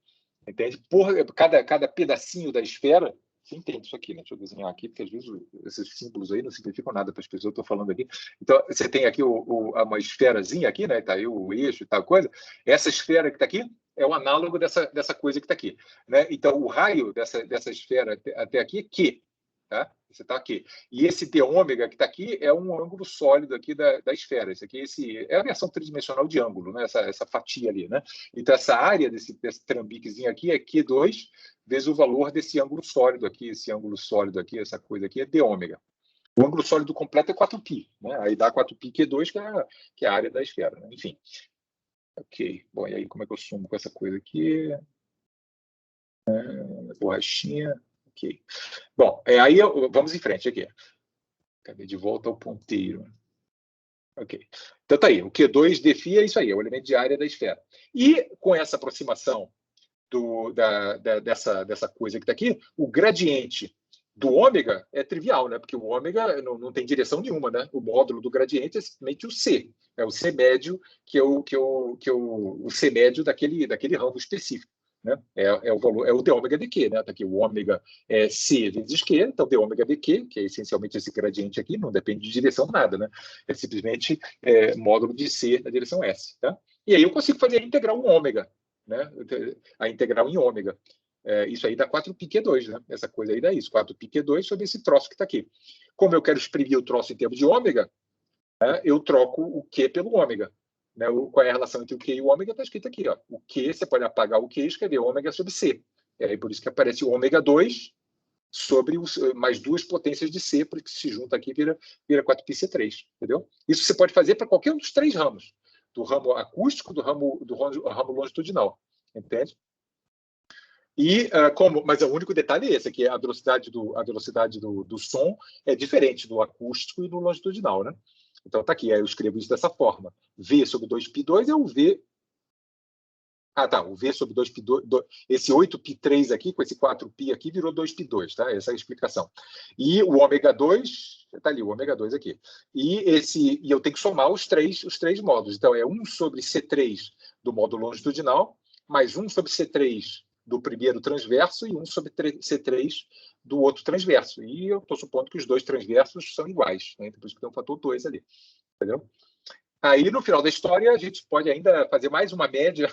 entende? Por cada pedacinho da esfera, você entende isso aqui, né? Deixa eu desenhar aqui, porque às vezes esses símbolos aí não significam nada para as pessoas que eu estou falando aqui. Então, você tem aqui uma esferazinha aqui, né? Está aí o eixo e tal coisa. Essa esfera que está aqui é o análogo dessa coisa que está aqui, né? Então, o raio dessa esfera até aqui é Q. Tá? Você está aqui. E esse d ômega que está aqui é um ângulo sólido aqui da esfera. Esse aqui é a versão tridimensional de ângulo, né? essa fatia ali, né? Então, essa área desse trambiquezinho aqui é Q2 vezes o valor desse ângulo sólido aqui, essa coisa aqui é d ômega. O ângulo sólido completo é 4π, né? Aí dá 4π Q2, que é a área da esfera, né? Enfim. Ok. Bom, e aí como é que eu sumo com essa coisa aqui? Borrachinha. Ok. Bom, aí vamos em frente aqui. Acabei de volta ao ponteiro. Ok. Então tá aí. O Q2 defia isso aí, é o elemento de área da esfera. E com essa aproximação dessa coisa que está aqui, o gradiente do ômega é trivial, né? Porque o ômega não tem direção nenhuma, né? O módulo do gradiente é simplesmente o C. É o C médio, que é o C médio daquele ramo específico. Né? O valor, é o d ômega dq, né? Tá aqui, o ômega é C vezes Q, então d ômega dq, que é essencialmente esse gradiente aqui, não depende de direção nada, né? É simplesmente módulo de C na direção S. Tá? E aí eu consigo fazer a integral ômega, né? A integral em ômega. Isso aí dá 4πq2, né? Essa coisa aí dá isso, 4πq2 sobre esse troço que está aqui. Como eu quero exprimir o troço em termos de ômega, né, eu troco o Q pelo ômega. Né? Qual é a relação entre o Q e o ômega? Está escrito aqui. Ó. O Q, você pode apagar o Q e escrever ômega sobre C. Por isso que aparece o ômega 2 sobre mais 2 potências de C, porque se junta aqui vira 4πc3. Entendeu? Isso você pode fazer para qualquer um dos 3 ramos. Do ramo acústico, do ramo longitudinal. Entende? Mas o único detalhe é esse, que a velocidade do som é diferente do acústico e do longitudinal, né? Então tá aqui, aí eu escrevo isso dessa forma. V sobre 2π2 é o V. O V sobre 2π2, esse 8π3 aqui, com esse 4π aqui, virou 2π2, tá? Essa é a explicação. E o ômega 2, tá ali, o ômega 2 aqui. E eu tenho que somar os três módulos. Então, é 1 sobre C3 do módulo longitudinal, mais 1 sobre C3 do primeiro transverso e 1 sobre C3 do outro transverso. E eu estou supondo que os dois transversos são iguais, né? Por isso que tem um fator 2 ali. Entendeu? Aí, no final da história, a gente pode ainda fazer mais uma média.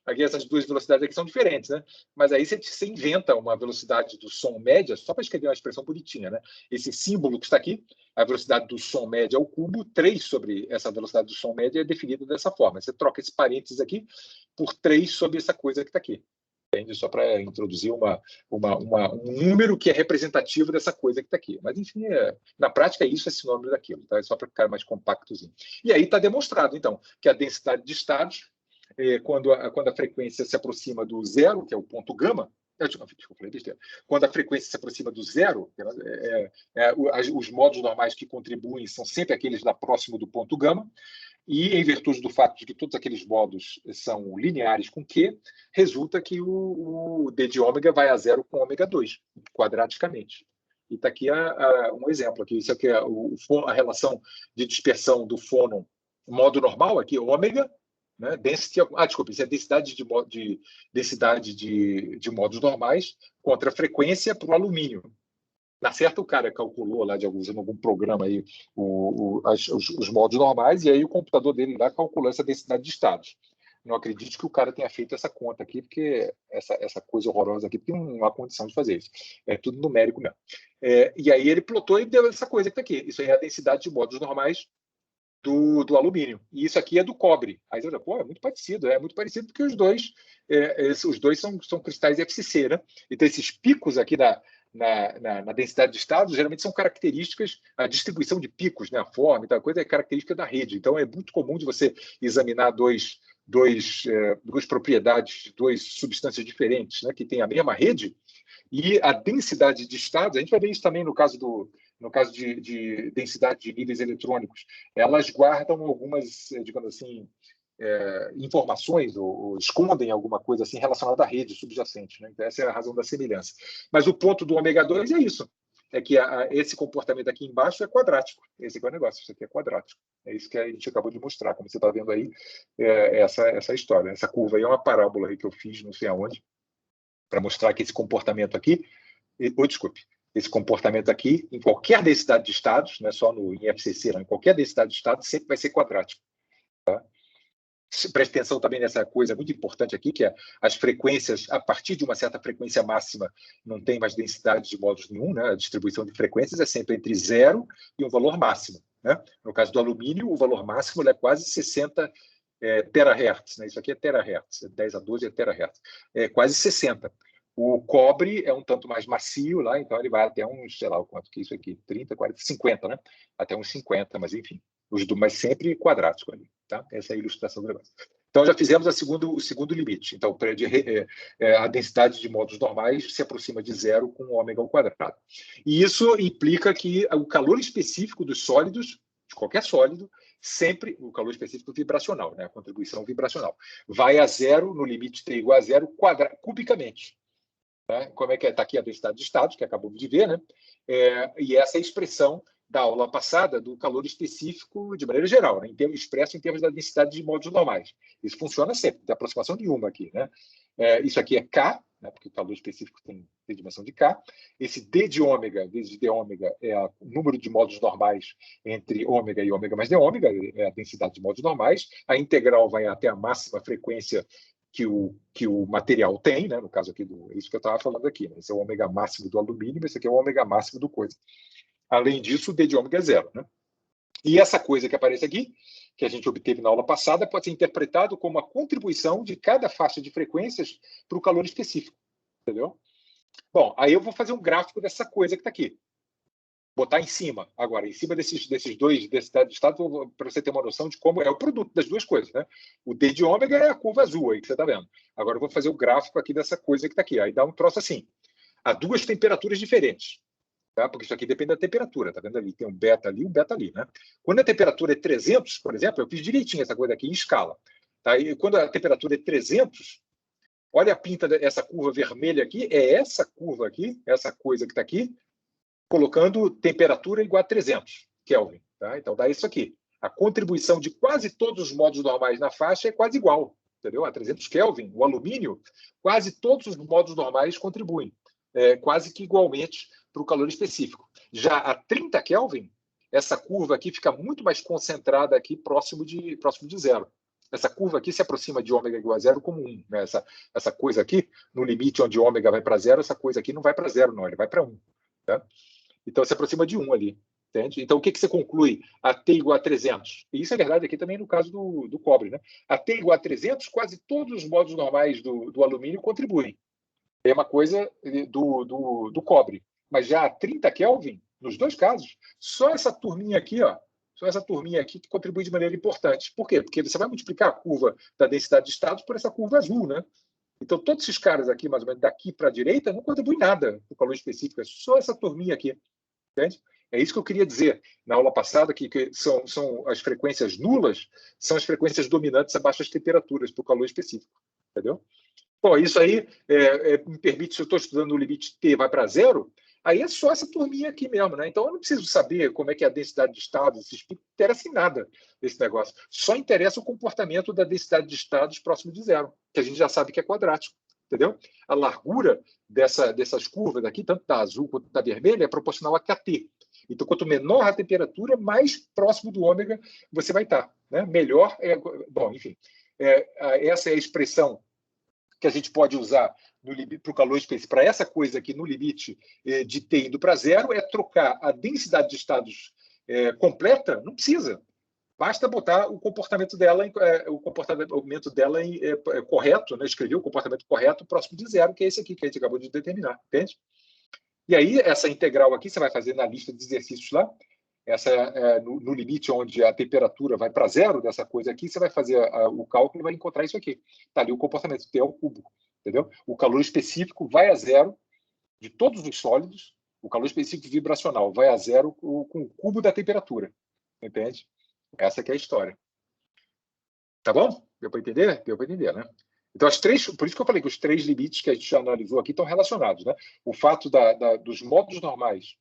Aqui, essas duas velocidades aqui são diferentes, né? Mas aí você inventa uma velocidade do som média, só para escrever uma expressão bonitinha, né? Esse símbolo que está aqui, a velocidade do som média ao cubo, 3 sobre essa velocidade do som média é definida dessa forma. Você troca esse parênteses aqui por 3 sobre essa coisa que está aqui. Entende? Só para introduzir um número que é representativo dessa coisa que está aqui. Mas, enfim, na prática é isso, esse nome daquilo. Tá? É só para ficar mais compactozinho. E aí está demonstrado, então, que a densidade de estados, quando a frequência se aproxima do zero, que é o ponto gama, quando a frequência se aproxima do zero, os modos normais que contribuem são sempre aqueles lá próximo do ponto gama, e em virtude do fato de que todos aqueles modos são lineares com Q, resulta que o D de ômega vai a zero com ômega 2, quadraticamente. E está aqui um exemplo. Aqui. Isso aqui é a relação de dispersão do fônon modo normal, aqui ômega, né? Desculpa, isso é densidade de modos normais contra a frequência para o alumínio. Na certa, o cara calculou lá, usando algum programa aí, os modos normais, e aí o computador dele lá calculou essa densidade de estados. Não acredito que o cara tenha feito essa conta aqui, porque essa coisa horrorosa aqui, porque não há condição de fazer isso. É tudo numérico mesmo. E aí ele plotou e deu essa coisa que está aqui. Isso aí é a densidade de modos normais do alumínio. E isso aqui é do cobre. Aí você fala, pô, é muito parecido porque os dois são cristais FCC, né? Então, esses picos aqui na densidade de estados, geralmente são características, a distribuição de picos, né, a forma e tal coisa, é característica da rede. Então, é muito comum de você examinar duas propriedades de duas substâncias diferentes, né, que têm a mesma rede, e a densidade de estados, a gente vai ver isso também no caso de densidade de níveis eletrônicos, elas guardam algumas, digamos assim, informações ou escondem alguma coisa assim relacionada à rede subjacente. Né? Então, essa é a razão da semelhança. Mas o ponto do ômega 2 é isso, é que esse comportamento aqui embaixo é quadrático. Esse aqui é o negócio, isso aqui é quadrático. É isso que a gente acabou de mostrar, como você está vendo aí, essa história. Essa curva aí é uma parábola aí que eu fiz, não sei aonde, para mostrar que esse comportamento aqui, esse comportamento aqui, em qualquer densidade de estados, não é só em FCC, não, em qualquer densidade de estados, sempre vai ser quadrático. Tá? Preste atenção também nessa coisa muito importante aqui, que é as frequências, a partir de uma certa frequência máxima, não tem mais densidade de modos nenhum, né? A distribuição de frequências é sempre entre 0 e um valor máximo. Né? No caso do alumínio, o valor máximo é quase 60 terahertz. Né? Isso aqui é terahertz, 10 a 12 é terahertz. É quase 60. O cobre é um tanto mais macio lá, então ele vai até uns, sei lá, quanto que é isso aqui, 30, 40, 50, né? Até uns 50, mas enfim. Mas sempre quadrático ali, tá? Essa é a ilustração do negócio. Então, já fizemos o segundo limite. Então, a densidade de modos normais se aproxima de zero com ômega ao quadrado. E isso implica que o calor específico dos sólidos, de qualquer sólido, sempre, o calor específico vibracional, né? A contribuição vibracional, vai a zero, no limite t igual a zero, cubicamente. Né? Como é que está aqui a densidade de estados, que acabamos de ver, né? E essa é a expressão da aula passada do calor específico de maneira geral, né? Expresso em termos da densidade de modos normais. Isso funciona sempre, tem aproximação nenhuma aqui. Né? Isso aqui é K, né? Porque o calor específico tem dimensão de K. Esse D de ômega vezes D ômega é o número de modos normais entre ômega e ômega mais D ômega, é a densidade de modos normais. A integral vai até a máxima frequência que o material tem, né? No caso aqui, isso que eu estava falando aqui. Né? Esse é o ômega máximo do alumínio, esse aqui é o ômega máximo do coisa. Além disso, o D de ômega é zero. Né? E essa coisa que aparece aqui, que a gente obteve na aula passada, pode ser interpretado como a contribuição de cada faixa de frequências para o calor específico. Entendeu? Bom, aí eu vou fazer um gráfico dessa coisa que está aqui. Botar em cima, agora, em cima desses dois densidades de estado, para você ter uma noção de como é o produto das duas coisas. Né? O D de ômega é a curva azul aí que você está vendo. Agora eu vou fazer o gráfico aqui dessa coisa que está aqui. Aí dá um troço assim. Há duas temperaturas diferentes. Tá? Porque isso aqui depende da temperatura. Tá vendo ali? Tem um beta ali e um beta ali. Né? Quando a temperatura é 300, por exemplo, eu fiz direitinho essa coisa aqui em escala. Tá? E quando a temperatura é 300, olha a pinta dessa curva vermelha aqui. É essa curva aqui, essa coisa que está aqui, colocando temperatura igual a 300 Kelvin. Tá? Então, dá isso aqui. A contribuição de quase todos os modos normais na faixa é quase igual. entendeu? A 300 Kelvin, o alumínio, quase todos os modos normais contribuem, quase que igualmente para o calor específico. Já a 30 Kelvin, essa curva aqui fica muito mais concentrada aqui próximo de zero. Essa curva aqui se aproxima de ômega igual a zero como 1. Né? Essa coisa aqui, no limite onde ômega vai para zero, essa coisa aqui não vai para zero, não, ele vai para 1. Tá? Então, se aproxima de 1 ali. Entende? Então, o que você conclui? A T igual a 300. E isso é verdade aqui também no caso do cobre. Né? A T igual a 300, quase todos os modos normais do alumínio contribuem. É uma coisa do cobre. Mas já a 30 Kelvin, nos dois casos, só essa turminha aqui, ó, só essa turminha aqui que contribui de maneira importante. Por quê? Porque você vai multiplicar a curva da densidade de estados por essa curva azul, né? Então, todos esses caras aqui, mais ou menos daqui para a direita, não contribuem nada para o calor específico, é só essa turminha aqui. Entende? É isso que eu queria dizer na aula passada, que são as frequências nulas, são as frequências dominantes a baixas temperaturas para o calor específico. Entendeu? Bom, isso aí me permite, se eu estou estudando o limite T vai para zero, aí é só essa turminha aqui mesmo, né? Então eu não preciso saber como é que é a densidade de estados, não interessa em nada esse negócio. Só interessa o comportamento da densidade de estados próximo de zero, que a gente já sabe que é quadrático, entendeu? A largura dessas curvas aqui, tanto da azul quanto da vermelha, é proporcional a KT. Então, quanto menor a temperatura, mais próximo do ômega você vai estar. Né? Melhor é... Bom, enfim, essa é a expressão que a gente pode usar para o calor específico, para essa coisa aqui no limite de T indo para zero, é trocar a densidade de estados completa, não precisa. Basta botar o comportamento dela, correto, né? Escrever o comportamento correto próximo de zero, que é esse aqui que a gente acabou de determinar, entende? E aí, essa integral aqui, você vai fazer na lista de exercícios lá, no limite onde a temperatura vai para zero dessa coisa aqui, você vai fazer o cálculo e vai encontrar isso aqui. Está ali o comportamento T ao cubo, entendeu? O calor específico vai a zero de todos os sólidos, o calor específico vibracional vai a zero com o cubo da temperatura, entende? Essa que é a história. Tá bom? Deu para entender? Deu para entender, né? Então, por isso que eu falei que os 3 limites que a gente já analisou aqui estão relacionados, né? O fato dos modos normais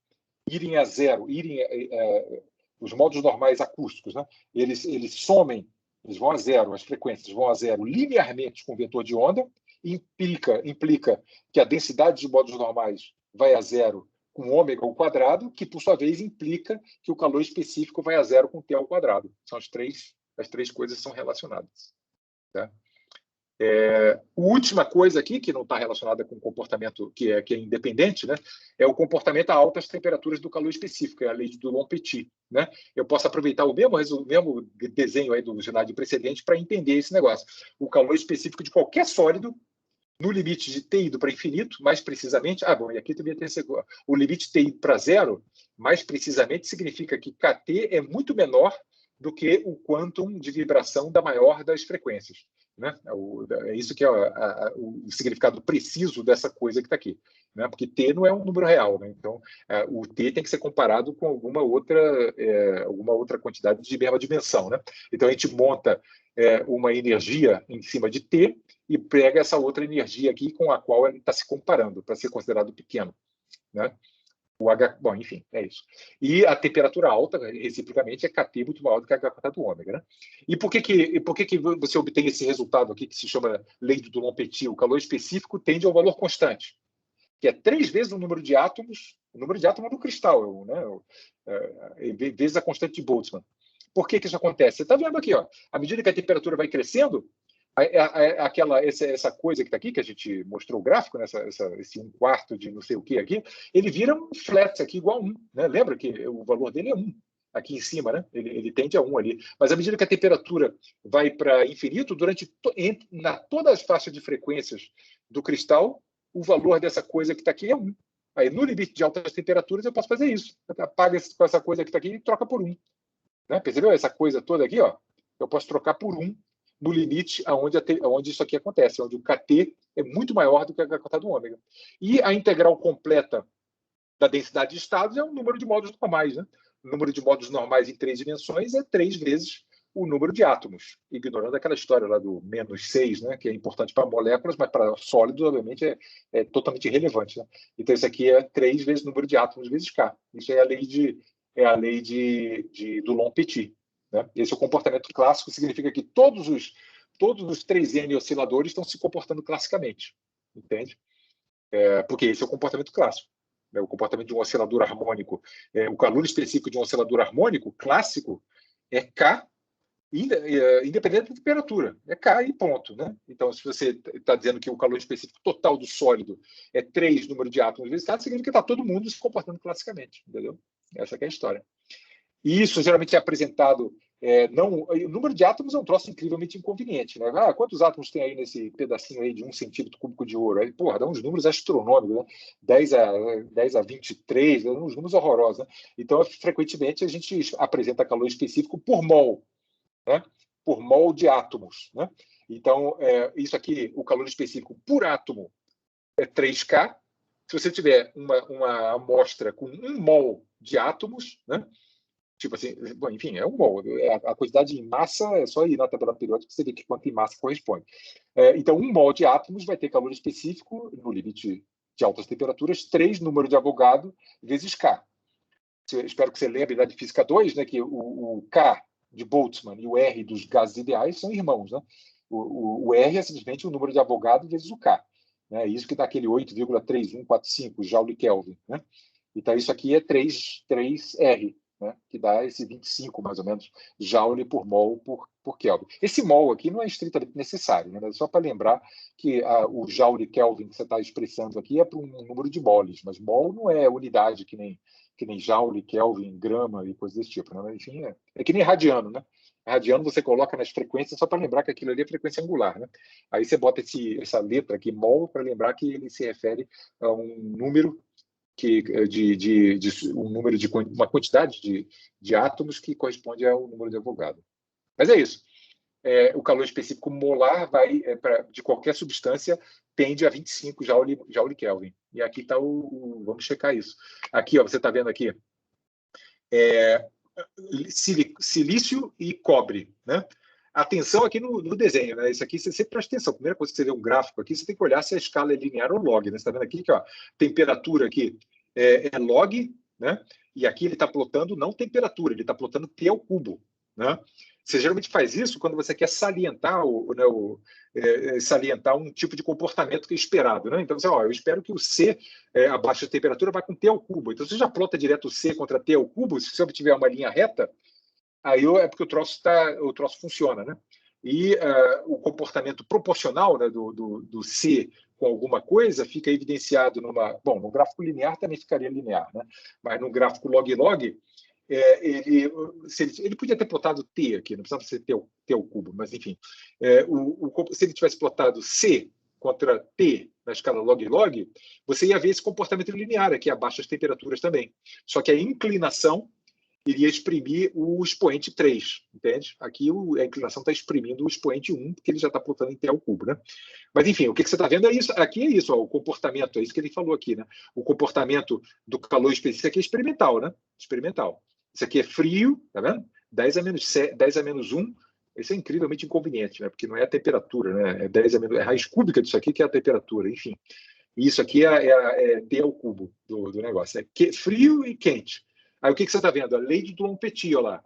irem a zero, os modos normais acústicos, né? Eles somem, eles vão a zero, as frequências vão a zero linearmente com o vetor de onda, implica que a densidade de modos normais vai a zero com ômega ao quadrado, que, por sua vez, implica que o calor específico vai a zero com T ao quadrado. São as três coisas são relacionadas. Tá? A última coisa aqui, que não está relacionada com o comportamento que é independente, né, é o comportamento a altas temperaturas do calor específico, é a lei de Dulong-Petit. Né? Eu posso aproveitar o mesmo desenho aí do slide precedente para entender esse negócio. O calor específico de qualquer sólido, no limite de T indo para infinito, mais precisamente... e aqui também tem o limite T indo para zero, mais precisamente significa que KT é muito menor do que o quantum de vibração da maior das frequências. Né? É isso que é o significado preciso dessa coisa que está aqui. Né? Porque T não é um número real. Né? Então, o T tem que ser comparado com alguma outra quantidade de mesma dimensão. Né? Então, a gente monta uma energia em cima de T e pega essa outra energia aqui com a qual ele está se comparando, para ser considerado pequeno. Né? Bom, enfim, é isso. E a temperatura alta, reciprocamente, é KT muito maior do que a H do ômega. Né? E por que você obtém esse resultado aqui, que se chama lei do Dulong-Petit? O calor específico tende ao valor constante, que é 3 vezes o número de átomos do cristal, né? Vezes a constante de Boltzmann. Por que isso acontece? Você está vendo aqui, ó, à medida que a temperatura vai crescendo, essa coisa que está aqui, que a gente mostrou o gráfico, né? Esse 1/4 de não sei o que aqui, ele vira um flat aqui igual a 1. Né? Lembra que o valor dele é 1 aqui em cima, né? Ele tende a 1 ali. Mas à medida que a temperatura vai para infinito, todas as faixas de frequências do cristal, o valor dessa coisa que está aqui é 1. Aí, no limite de altas temperaturas, eu posso fazer isso. Apaga essa coisa que está aqui e troca por 1. Né? Percebeu essa coisa toda aqui? Ó? Eu posso trocar por 1 no limite onde isso aqui acontece, onde o KT é muito maior do que a H do ômega. E a integral completa da densidade de estados é um número de modos normais. Né? O número de modos normais em 3 dimensões é 3 vezes o número de átomos, ignorando aquela história lá do -6, né, que é importante para moléculas, mas para sólidos, obviamente, é totalmente irrelevante. Né? Então, isso aqui é 3 vezes o número de átomos vezes K. Isso é a lei de Dulong-Petit. Né? Esse é o comportamento clássico, significa que todos todos os 3N osciladores estão se comportando classicamente, entende? Porque esse é o comportamento clássico. O comportamento de um oscilador harmônico. O calor específico de um oscilador harmônico clássico é K, independente da temperatura. É K e ponto. Né? Então, se você está dizendo que o calor específico total do sólido é 3 número de átomos vezes K, significa que está todo mundo se comportando classicamente. Entendeu? Essa que é a história. E isso geralmente é apresentado... o número de átomos é um troço incrivelmente inconveniente. Né? Quantos átomos tem aí nesse pedacinho aí de 1 centímetro cúbico de ouro? Aí, porra, dá uns números astronômicos, né? 10 a 23, dá uns números horrorosos. Né? Então, frequentemente, a gente apresenta calor específico por mol, né? Por mol de átomos. Né? Então, isso aqui, o calor específico por átomo é 3K. Se você tiver uma amostra com 1 mol de átomos, né? Tipo assim, bom, enfim, é um mol. A quantidade em massa é só ir na tabela periódica que você vê que quanto em massa corresponde. Então, 1 mol de átomos vai ter calor específico, no limite de altas temperaturas, 3 número de Avogadro vezes K. Espero que você lembre da de Física 2, né, que o K de Boltzmann e o R dos gases ideais são irmãos. Né? O R é simplesmente o número de Avogadro vezes o K. Né? Isso que dá aquele 8,3145 Joule-Kelvin. Né? Então, isso aqui é 3R. Né, que dá esse 25, mais ou menos, Joule por mol por Kelvin. Esse mol aqui não é estritamente necessário, né, só para lembrar que o Joule Kelvin que você está expressando aqui é para um número de moles, mas mol não é unidade que nem Joule, Kelvin, grama e coisas desse tipo. Né? Enfim, é que nem radiano. Né? Radiano você coloca nas frequências só para lembrar que aquilo ali é frequência angular. Né? Aí você bota essa letra aqui, mol, para lembrar que ele se refere a um número um número de uma quantidade de átomos que corresponde ao número de Avogadro. Mas é isso. O calor específico molar de qualquer substância tende a 25 Joule Kelvin. E aqui está vamos checar isso. Aqui, ó, você está vendo aqui silício e cobre, né? Atenção aqui no desenho, né? Isso aqui você sempre presta atenção. A primeira coisa que você vê um gráfico aqui, você tem que olhar se a escala é linear ou log. Né? Você está vendo aqui que ó, temperatura aqui é log, né? E aqui ele está plotando não temperatura, ele está plotando T ao cubo. Né? Você geralmente faz isso quando você quer salientar, salientar um tipo de comportamento que é esperado. Né? Então, eu espero que o C abaixo da temperatura vá com T ao cubo. Então, você já plota direto o C contra T ao cubo, se você obtiver uma linha reta, aí é porque o troço funciona, né? E o comportamento proporcional, né, do C com alguma coisa fica evidenciado no gráfico linear também ficaria linear, né? Mas no gráfico log-log, ele podia ter plotado T aqui, não precisava ser T ao cubo, mas enfim. Se ele tivesse plotado C contra T na escala log-log, você ia ver esse comportamento linear aqui abaixo das temperaturas também. Só que a inclinação iria exprimir o expoente 3, entende? Aqui a inclinação está exprimindo o expoente 1, porque ele já está plotando em T ao cubo, né? Mas, enfim, o que você está vendo é isso. Aqui é isso, ó, o comportamento, é isso que ele falou aqui, né? O comportamento do calor específico aqui é experimental, né? Experimental. Isso aqui é frio, tá vendo? 10 a menos 1, isso é incrivelmente inconveniente, né? Porque não é a temperatura, né? É a raiz cúbica disso aqui que é a temperatura, enfim. E isso aqui é T ao cubo do negócio. É frio e quente. Aí o que você está vendo? A lei de Dulong-Petit, olha lá.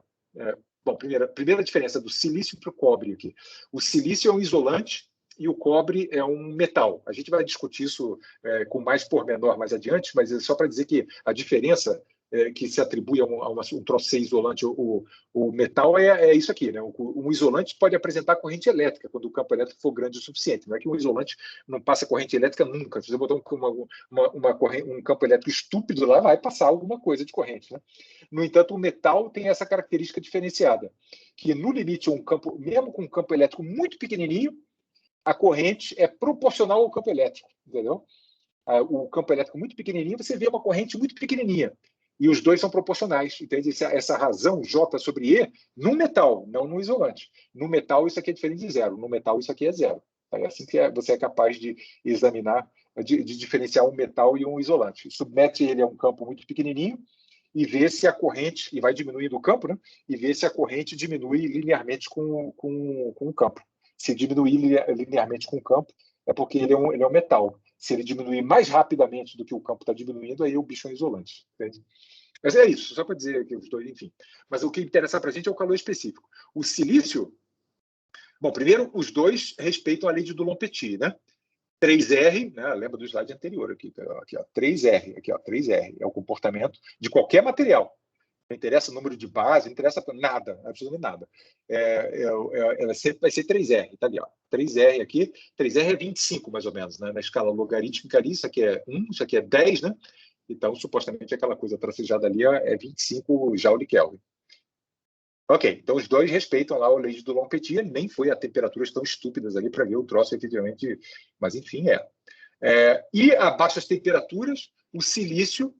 Bom, primeira diferença do silício para o cobre aqui. O silício é um isolante e o cobre é um metal. A gente vai discutir isso com mais pormenor mais adiante, mas é só para dizer que a diferença que se atribui a um troço ser isolante, o metal é isso aqui, né? Um isolante pode apresentar corrente elétrica quando o campo elétrico for grande o suficiente. Não é que um isolante não passa corrente elétrica nunca. Se você botar um campo elétrico estúpido lá, vai passar alguma coisa de corrente. Né? No entanto, o metal tem essa característica diferenciada, que no limite, mesmo com um campo elétrico muito pequenininho, a corrente é proporcional ao campo elétrico, entendeu? O campo elétrico muito pequenininho, você vê uma corrente muito pequenininha. E os dois são proporcionais. Entende? Essa razão J sobre E no metal, não no isolante. No metal, isso aqui é diferente de zero. No metal, isso aqui é zero. É assim que você é capaz de examinar, de diferenciar um metal e um isolante. Submete ele a um campo muito pequenininho e vê se a corrente, e vai diminuindo o campo, né? E vê se a corrente diminui linearmente com o campo. Se diminuir linearmente com o campo, é porque ele é um metal. Se ele diminuir mais rapidamente do que o campo está diminuindo, aí o bicho é um isolante. Entende? Mas é isso, só para dizer que os dois, enfim. Mas o que interessa para a gente é o calor específico. O silício, Bom, primeiro, os dois respeitam a lei de Dulong-Petit, né? 3R, né? Lembra do slide anterior aqui, ó, 3R, aqui, ó, 3R é o comportamento de qualquer material. Não interessa o número de base, não interessa nada, absolutamente nada. Ela sempre vai ser 3R, tá ali, ó. 3R aqui, 3R é 25, mais ou menos, né? Na escala logarítmica ali, isso aqui é 1, isso aqui é 10, né? Então, supostamente, aquela coisa tracejada ali é 25 Joule-Kelvin. Ok, então os dois respeitam lá a lei de Dulong-Petit, nem foi a temperaturas tão estúpidas ali para ver o troço efetivamente, mas enfim, e a baixas temperaturas, o silício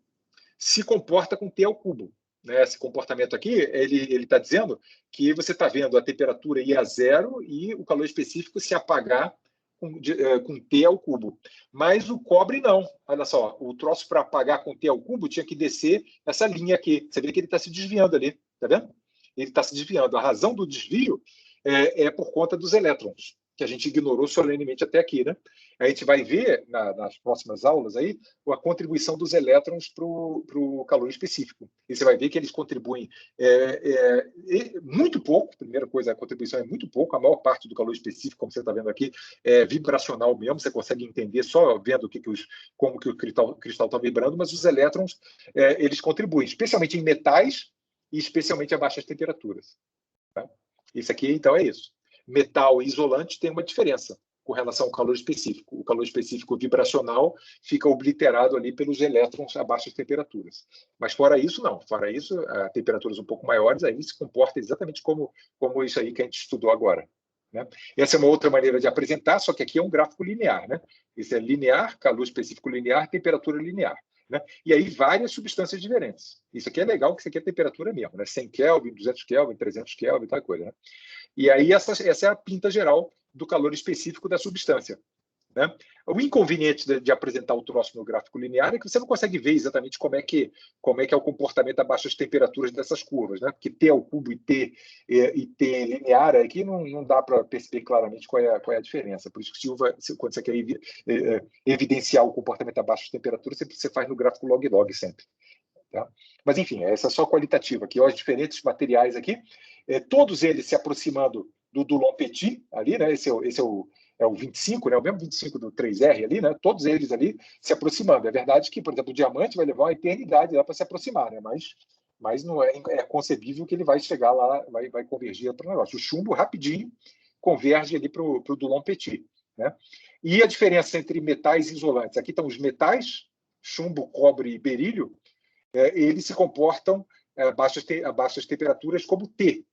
se comporta com T ao cubo. Né? Esse comportamento aqui, ele está dizendo que você está vendo a temperatura ir a zero e o calor específico se apagar com T ao cubo. Mas o cobre não. Olha só, o troço para apagar com T ao cubo tinha que descer essa linha aqui. Você vê que ele está se desviando ali, tá vendo? Ele está se desviando. A razão do desvio é por conta dos elétrons, que a gente ignorou solenemente até aqui, né? A gente vai ver nas próximas aulas aí a contribuição dos elétrons para o calor específico. E você vai ver que eles contribuem muito pouco. Primeira coisa, a contribuição é muito pouco. A maior parte do calor específico, como você está vendo aqui, é vibracional mesmo. Você consegue entender só vendo como que o cristal está vibrando, mas os elétrons eles contribuem, especialmente em metais e especialmente a baixas temperaturas. Tá? Isso aqui, então, é isso. Metal e isolante tem uma diferença com relação ao calor específico. O calor específico vibracional fica obliterado ali pelos elétrons a baixas temperaturas. Mas fora isso, não. Fora isso, a temperaturas um pouco maiores, aí se comporta exatamente como isso aí que a gente estudou agora. Né? Essa é uma outra maneira de apresentar, só que aqui é um gráfico linear. Né? Isso é linear, calor específico linear, temperatura linear. Né? E aí várias substâncias diferentes. Isso aqui é legal, que isso aqui é temperatura mesmo, né? 100 Kelvin, 200 Kelvin, 300 Kelvin, tal coisa. Né? E aí essa é a pinta geral do calor específico da substância. Né? O inconveniente de apresentar o troço no gráfico linear é que você não consegue ver exatamente como é que é o comportamento a baixas temperaturas dessas curvas, né? Porque T ao cubo e T linear aqui não dá para perceber claramente qual é a diferença. Por isso que quando você quer evidenciar o comportamento a baixas temperaturas, você faz no gráfico log-log sempre. Tá? Mas, enfim, essa é só qualitativa aqui. Os diferentes materiais aqui, todos eles se aproximando do Dulong-Petit, ali, né? Esse é o 25, né? O mesmo 25 do 3R ali, né? Todos eles ali se aproximando. É verdade que, por exemplo, o diamante vai levar uma eternidade lá para se aproximar, né? Mas não é concebível que ele vai chegar lá, vai convergir para o negócio. O chumbo rapidinho converge ali para o Dulong-Petit, né? E a diferença entre metais e isolantes. Aqui estão os metais, chumbo, cobre e berílio, eles se comportam a baixas temperaturas como T.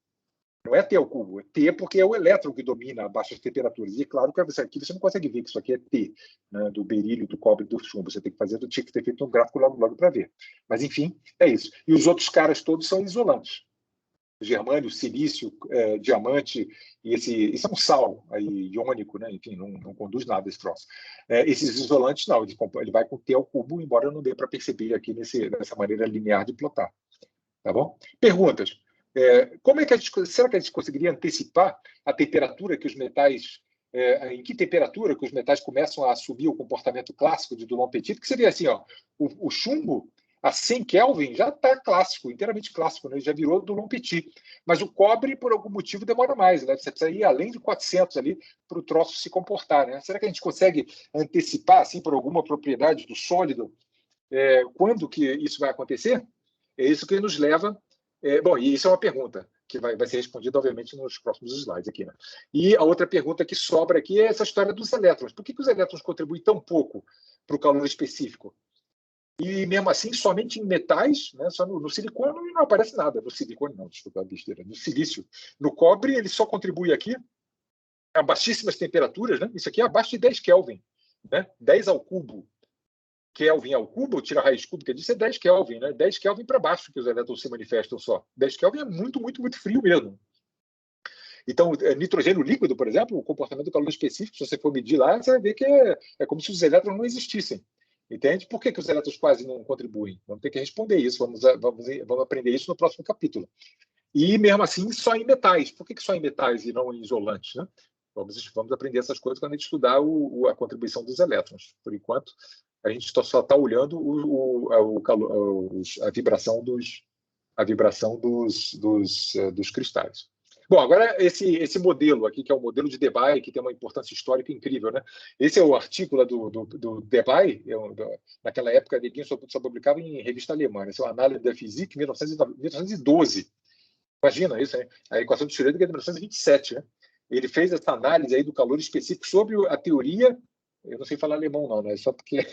Não é T ao cubo, é T porque é o elétron que domina a baixas temperaturas. E é claro que aqui você não consegue ver que isso aqui é T, né, do berílio, do cobre, do chumbo. Você tem que tinha que ter feito um gráfico logo para ver. Mas, enfim, é isso. E os outros caras todos são isolantes. Germânio, silício, diamante, e esse é um sal aí, iônico, né? Enfim, não conduz nada esse troço. Esses isolantes, não, ele vai com T ao cubo, embora não dê para perceber aqui nessa maneira linear de plotar. Tá bom? Perguntas. Como é que será que a gente conseguiria antecipar a temperatura que os metais, em que temperatura que os metais começam a assumir o comportamento clássico de Dulong-Petit? Porque você vê assim, ó, o chumbo a 100 Kelvin já está clássico, inteiramente clássico, né? Já virou Dulong-Petit. Mas o cobre, por algum motivo, demora mais. Né? Você precisa ir além de 400 ali para o troço se comportar. Né? Será que a gente consegue antecipar, assim, por alguma propriedade do sólido, quando que isso vai acontecer? É isso que nos leva... bom, e isso é uma pergunta que vai ser respondida, obviamente, nos próximos slides aqui. Né? E a outra pergunta que sobra aqui é essa história dos elétrons. Por que os elétrons contribuem tão pouco para o calor específico? E, mesmo assim, somente em metais, né, só no silicone não aparece nada. No silicone, não, desculpa a besteira. No silício. No cobre, ele só contribui aqui a baixíssimas temperaturas. Né? Isso aqui é abaixo de 10 Kelvin. Né? 10 ao cubo. Kelvin ao cubo, tira a raiz cúbica disso, é 10 Kelvin. Né? 10 Kelvin para baixo que os elétrons se manifestam só. 10 Kelvin é muito, muito, muito frio mesmo. Então, nitrogênio líquido, por exemplo, o comportamento do calor específico, se você for medir lá, você vai ver que é como se os elétrons não existissem. Entende? Por que os elétrons quase não contribuem? Vamos ter que responder isso, vamos aprender isso no próximo capítulo. E, mesmo assim, só em metais. Por que só em metais e não em isolantes? Né? Vamos aprender essas coisas quando a gente estudar a contribuição dos elétrons. Por enquanto, a gente só está olhando a vibração dos cristais. Bom, agora esse modelo aqui, que é o modelo de Debye, que tem uma importância histórica incrível, né? Esse é o artigo lá do Debye, naquela época, ninguém só publicava em revista alemã, né? Essa é uma análise da Physik, 1912. Imagina isso, né? A equação de Schrödinger é de 1927, né? Ele fez essa análise aí do calor específico sobre a teoria. Eu não sei falar alemão, não, né? Só porque,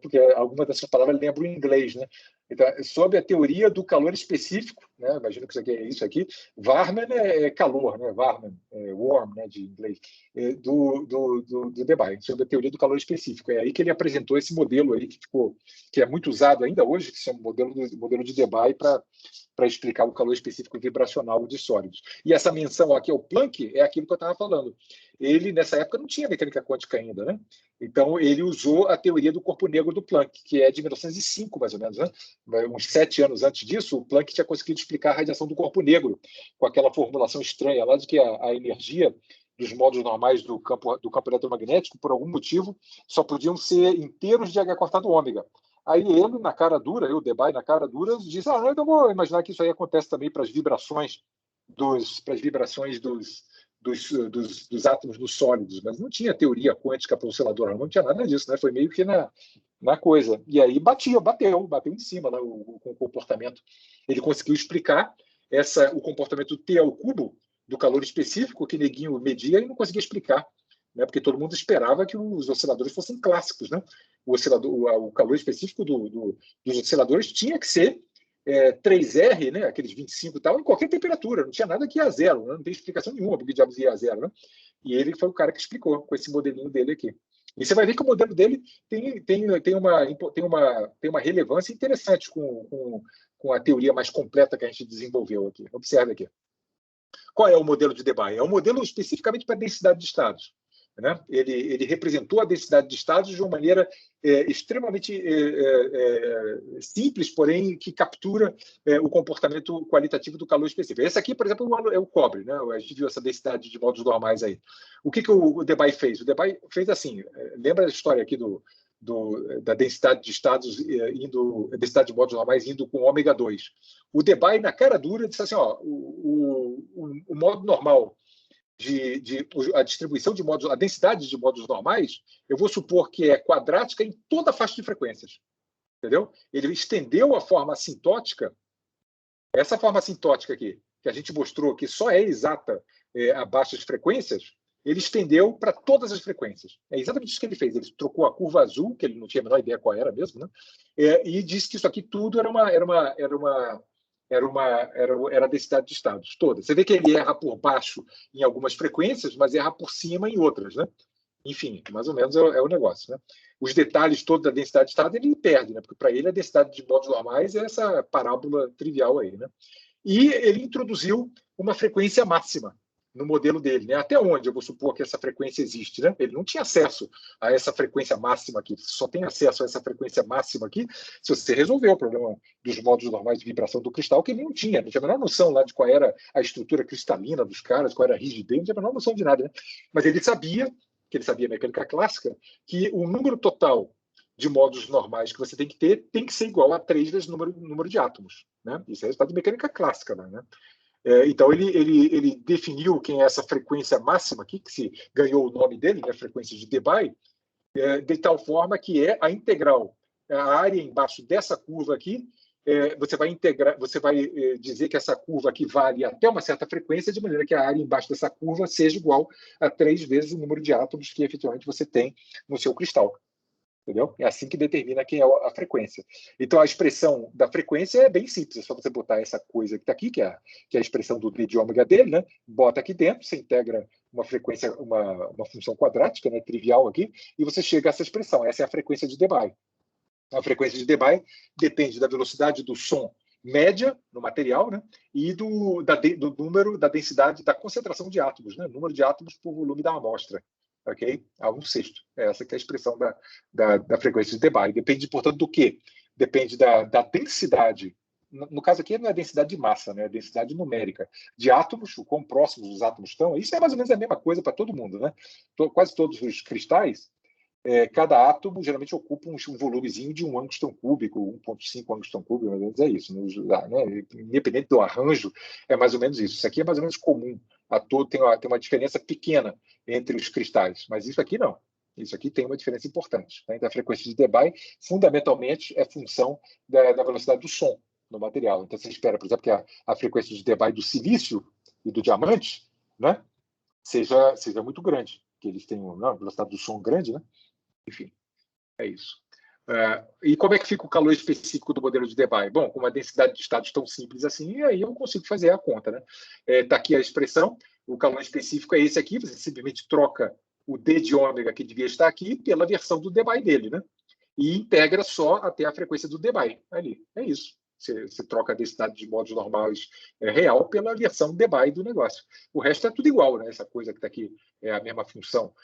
porque algumas dessas palavras lembram em inglês, né? Então, sobre a teoria do calor específico, né? Imagino que isso aqui é isso aqui. Warmen é calor, né? Warmen, warm, né? De inglês. Do Debye, sobre a teoria do calor específico. É aí que ele apresentou esse modelo aí que é muito usado ainda hoje, que se chama modelo de Debye para explicar o calor específico vibracional de sólidos. E essa menção aqui ao Planck é aquilo que eu estava falando. Ele, nessa época, não tinha mecânica quântica ainda, né? Então, ele usou a teoria do corpo negro do Planck, que é de 1905, mais ou menos, né? Uns 7 anos antes disso, o Planck tinha conseguido explicar a radiação do corpo negro, com aquela formulação estranha lá de que a energia dos modos normais do campo eletromagnético, por algum motivo, só podiam ser inteiros de H quartado ômega. Aí ele, na cara dura, o Debye, na cara dura, disse: não, então vou imaginar que isso aí acontece também para as vibrações dos átomos nos sólidos, mas não tinha teoria quântica para o oscilador, não tinha nada disso, né? Foi meio que na coisa. E aí bateu em cima, né, com o comportamento. Ele conseguiu explicar o comportamento T ao cubo do calor específico que Neguinho media e não conseguia explicar, né? Porque todo mundo esperava que os osciladores fossem clássicos, né? O calor específico dos osciladores tinha que ser 3R, né, aqueles 25 e tal, em qualquer temperatura, não tinha nada que ia a zero, né? Não tem explicação nenhuma porque diabos ia a zero, né? E ele foi o cara que explicou com esse modelinho dele aqui. E você vai ver que o modelo dele tem uma relevância interessante com a teoria mais completa que a gente desenvolveu aqui. Observe aqui. Qual é o modelo de Debye? É um modelo especificamente para densidade de estados. Né? Ele representou a densidade de estados de uma maneira extremamente simples, porém que captura o comportamento qualitativo do calor específico. Esse aqui, por exemplo, é o cobre. Né? A gente viu essa densidade de modos normais aí. O que o Debye fez? O Debye fez assim, lembra a história aqui da densidade de estados densidade de modos normais indo com ômega 2. O Debye, na cara dura, disse assim, o modo normal a distribuição de modos, a densidade de modos normais, eu vou supor que é quadrática em toda a faixa de frequências. Entendeu? Ele estendeu a forma assintótica, essa forma assintótica aqui, que a gente mostrou que só é exata a baixas frequências, ele estendeu para todas as frequências. É exatamente isso que ele fez. Ele trocou a curva azul, que ele não tinha a menor ideia qual era mesmo, né? E disse que isso aqui tudo era a densidade de estados toda. Você vê que ele erra por baixo em algumas frequências, mas erra por cima em outras, né? Enfim, mais ou menos é o negócio, né? Os detalhes todos da densidade de estado ele perde, né? Porque para ele a densidade de modos normais é essa parábola trivial aí, né? E ele introduziu uma frequência máxima no modelo dele, né? Até onde eu vou supor que essa frequência existe, né? Ele não tinha acesso a essa frequência máxima aqui. Você só tem acesso a essa frequência máxima aqui se você resolver o problema dos modos normais de vibração do cristal, que ele não tinha a menor noção lá de qual era a estrutura cristalina dos caras, qual era a rigidez, não tinha a menor noção de nada, né? Mas ele sabia mecânica clássica, que o número total de modos normais que você tem que ser igual a 3 vezes o número de átomos, né? Isso é resultado de mecânica clássica, né? Então, ele definiu quem é essa frequência máxima aqui, que se ganhou o nome dele, né, frequência de Debye, de tal forma que é a integral. A área embaixo dessa curva aqui, você vai dizer que essa curva aqui vale até uma certa frequência, de maneira que a área embaixo dessa curva seja igual a 3 vezes o número de átomos que efetivamente você tem no seu cristal. Entendeu? É assim que determina quem é a frequência. Então, a expressão da frequência é bem simples. É só você botar essa coisa que está aqui, que é a expressão do de ômega dele, né? Bota aqui dentro, você integra uma frequência, uma função quadrática, né? Trivial aqui, e você chega a essa expressão. Essa é a frequência de Debye. A frequência de Debye depende da velocidade do som média no material, né? E do número, da densidade, da concentração de átomos, né? Número de átomos por volume da amostra. Ok? A 1/6. Essa que é a expressão da frequência de Debye. Depende, portanto, do quê? Depende da densidade. No caso aqui, não é a densidade de massa, né? É a densidade numérica de átomos, o quão próximos os átomos estão. Isso é mais ou menos a mesma coisa para todo mundo, né? Quase todos os cristais cada átomo geralmente ocupa um volumezinho de 1 angstrom cúbico, 1,5 angstrom cúbico, mais ou menos é isso. Né? Independente do arranjo, é mais ou menos isso. Isso aqui é mais ou menos comum. Tem uma diferença pequena entre os cristais, mas isso aqui não. Isso aqui tem uma diferença importante. Né? Então, a frequência de Debye, fundamentalmente, é função da velocidade do som no material. Então, você espera, por exemplo, que a frequência de Debye do silício e do diamante, né, seja muito grande, que eles têm uma velocidade do som grande, né? Enfim, é isso. E como é que fica o calor específico do modelo de Debye? Bom, com uma densidade de estados tão simples assim, aí eu consigo fazer a conta, né? Está aqui a expressão, o calor específico é esse aqui, você simplesmente troca o D de ômega, que devia estar aqui, pela versão do Debye dele, né? E integra só até a frequência do Debye ali. É isso. Você troca a densidade de modos normais real pela versão Debye do negócio. O resto é tudo igual, né? Essa coisa que está aqui é a mesma função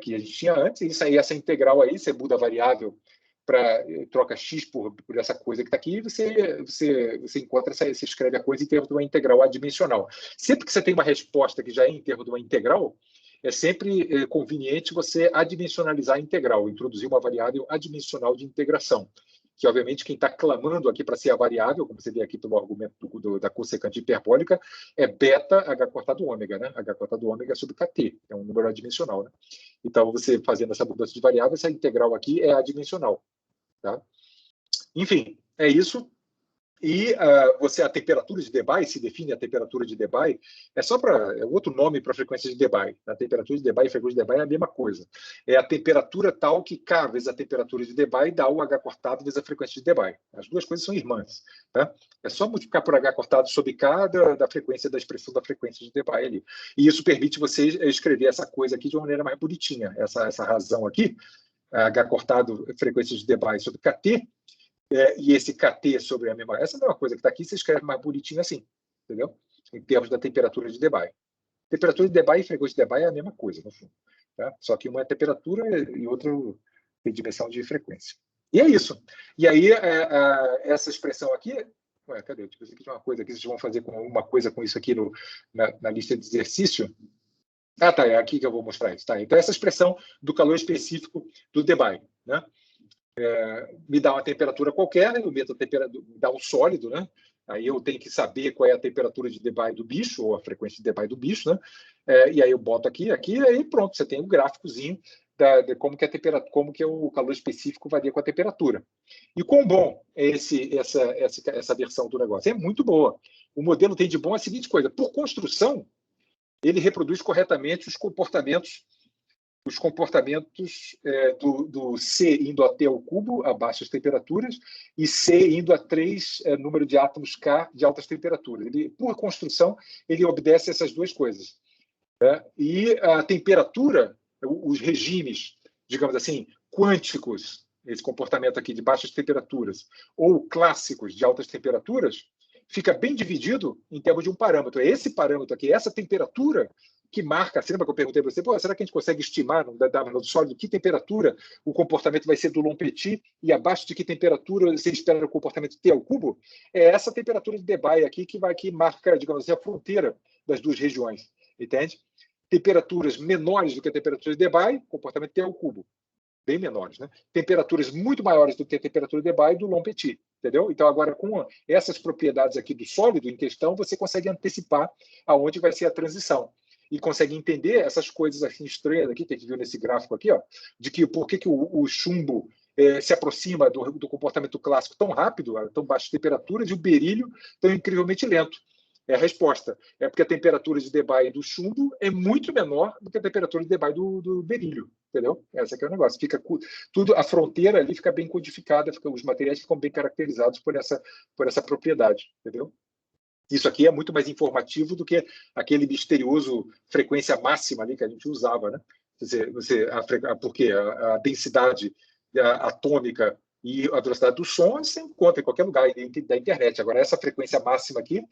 que a gente tinha antes. Isso aí, essa integral aí, você muda a variável para troca x por essa coisa que está aqui, você encontra você escreve a coisa em termos de uma integral adimensional. Sempre que você tem uma resposta que já é em termos de uma integral, é sempre conveniente você adimensionalizar a integral, introduzir uma variável adimensional de integração, que obviamente quem está clamando aqui para ser a variável, como você vê aqui pelo argumento da cossecante hiperbólica, é beta h cortado ômega, né? H cortado ômega sobre kt, é um número adimensional, né? Então, você fazendo essa mudança de variável, essa integral aqui é adimensional, tá? Enfim, é isso. E a temperatura de Debye, se define a temperatura de Debye, é outro nome para a frequência de Debye. A temperatura de Debye e a frequência de Debye é a mesma coisa. É a temperatura tal que K vezes a temperatura de Debye dá o H cortado vezes a frequência de Debye. As duas coisas são irmãs. Tá? É só multiplicar por H cortado sobre K da frequência da expressão da frequência de Debye ali. E isso permite você escrever essa coisa aqui de uma maneira mais bonitinha. Essa razão aqui, H cortado frequência de Debye sobre KT, e esse KT sobre a mesma... Essa não é uma coisa que está aqui, você escreve mais bonitinho assim, entendeu? Em termos da temperatura de Debye. Temperatura de Debye e frequência de Debye é a mesma coisa, no fundo. Tá? Só que uma é temperatura e outra tem dimensão de frequência. E é isso. E aí, essa expressão aqui... Ué, cadê? Tipo, aqui tem uma coisa aqui, vocês vão fazer uma coisa com isso aqui na lista de exercício. Ah, tá, é aqui que eu vou mostrar isso. Tá? Então, essa expressão do calor específico do Debye, né? Me dá uma temperatura qualquer, né? Eu meto a temperatura, dá um sólido, né? Aí eu tenho que saber qual é a temperatura de Debye do bicho, ou a frequência de Debye do bicho, né? E aí eu boto aqui, e aí pronto, você tem um gráficozinho de como que a temperatura, como que o calor específico varia com a temperatura. E quão bom é essa versão do negócio? É muito boa. O modelo tem de bom a seguinte coisa: por construção, ele reproduz corretamente os comportamentos do C indo até o cubo, a baixas temperaturas, e C indo a 3 número de átomos K de altas temperaturas. Ele, por construção, ele obedece essas duas coisas. Né? E a temperatura, os regimes, digamos assim, quânticos, esse comportamento aqui de baixas temperaturas, ou clássicos de altas temperaturas, fica bem dividido em termos de um parâmetro. É esse parâmetro aqui, essa temperatura, que marca, você lembra que eu perguntei para você, será que a gente consegue estimar no sólido que temperatura o comportamento vai ser do LOMPETIT e abaixo de que temperatura você espera o comportamento T ao cubo? É essa temperatura de Debye aqui que marca, digamos assim, a fronteira das duas regiões, entende? Temperaturas menores do que a temperatura de Debye, comportamento T ao cubo. Bem menores, né? Temperaturas muito maiores do que a temperatura de Debye do LOMPETIT, entendeu? Então, agora, com essas propriedades aqui do sólido em questão, você consegue antecipar aonde vai ser a transição. E consegue entender essas coisas assim estranhas aqui, que a gente viu nesse gráfico aqui, ó, de que por que o chumbo se aproxima do comportamento clássico tão rápido, a tão baixas temperaturas, e o berílio tão incrivelmente lento. É a resposta. É porque a temperatura de Debye do chumbo é muito menor do que a temperatura de Debye do berílio, entendeu? Esse aqui é o negócio. Fica tudo, a fronteira ali fica bem codificada, os materiais ficam bem caracterizados por essa propriedade, entendeu? Isso aqui é muito mais informativo do que aquele misterioso frequência máxima ali que a gente usava, né? Porque a densidade atômica e a velocidade do som você encontra em qualquer lugar da internet. Agora, essa frequência máxima aqui,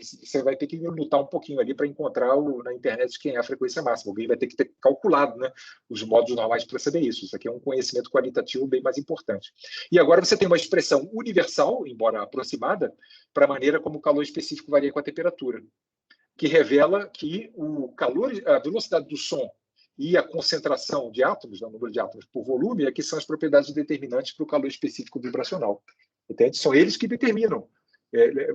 você vai ter que lutar um pouquinho ali para encontrar na internet quem é a frequência máxima. Alguém vai ter que ter calculado, né, os modos normais para saber isso. Isso aqui é um conhecimento qualitativo bem mais importante. E agora você tem uma expressão universal, embora aproximada, para a maneira como o calor específico varia com a temperatura, que revela que a velocidade do som e a concentração de átomos, o número de átomos por volume, é que são as propriedades determinantes para o calor específico vibracional. Entende? São eles que determinam.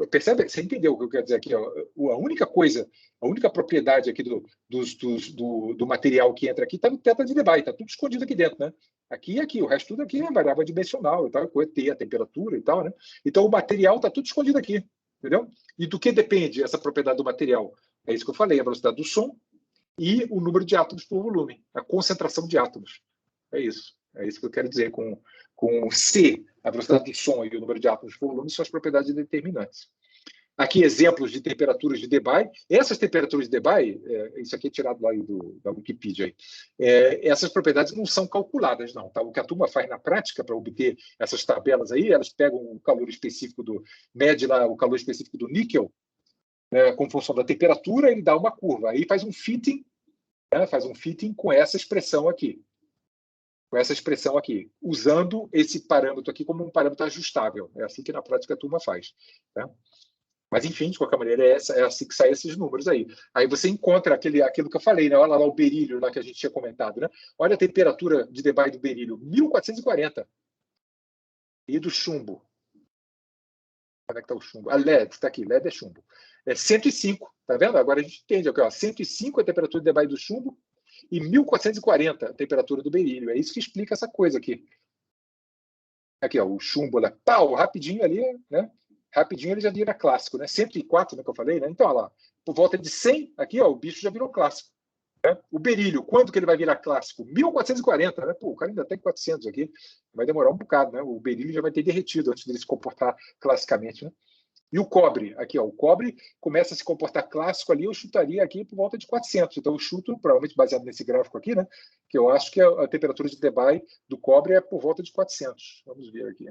Percebe? Você entendeu o que eu quero dizer aqui? Ó? A única coisa, a única propriedade aqui do material que entra aqui está no teta de Debye, está tudo escondido aqui dentro, né? Aqui e aqui, o resto tudo aqui é variável dimensional, e tal, a temperatura e tal, né? Então o material está tudo escondido aqui, entendeu? E do que depende essa propriedade do material? É isso que eu falei, a velocidade do som e o número de átomos por volume, a concentração de átomos. É isso que eu quero dizer com C, a velocidade do som e o número de átomos por volume são as propriedades determinantes. Aqui exemplos de temperaturas de Debye. Essas temperaturas de Debye, isso aqui é tirado lá da Wikipedia, aí. Essas propriedades não são calculadas, não. Tá? O que a turma faz na prática para obter essas tabelas aí, elas pegam o calor específico mede lá o calor específico do níquel, com função da temperatura, ele dá uma curva. Aí faz um fitting, com essa expressão aqui. Usando esse parâmetro aqui como um parâmetro ajustável. É assim que na prática a turma faz. Tá? Mas, enfim, de qualquer maneira, é assim que saem esses números aí. Aí você encontra aquilo que eu falei, né? Olha lá o berílio lá que a gente tinha comentado, né? Olha a temperatura de Debye do berílio, 1440. E do chumbo? Onde é que está o chumbo? A LED, está aqui, LED é chumbo. É 105, tá vendo? Agora a gente entende aqui, ó, 105 é a temperatura de Debye do chumbo e 1440 a temperatura do berílio. É isso que explica essa coisa aqui. Aqui, ó, o chumbo lá, pau, rapidinho ali, né? Rapidinho ele já vira clássico, né? 104, né, que eu falei, né? Então, olha lá, por volta de 100, aqui, ó, o bicho já virou clássico. Né? O berílio, quando que ele vai virar clássico? 1440, né? Pô, o cara ainda tem 400 aqui, vai demorar um bocado, né? O berílio já vai ter derretido antes dele se comportar classicamente, né? E o cobre, aqui, ó, o cobre começa a se comportar clássico ali, eu chutaria aqui por volta de 400. Então, eu chuto, provavelmente baseado nesse gráfico aqui, né? Que eu acho que a temperatura de Debye do cobre é por volta de 400. Vamos ver aqui.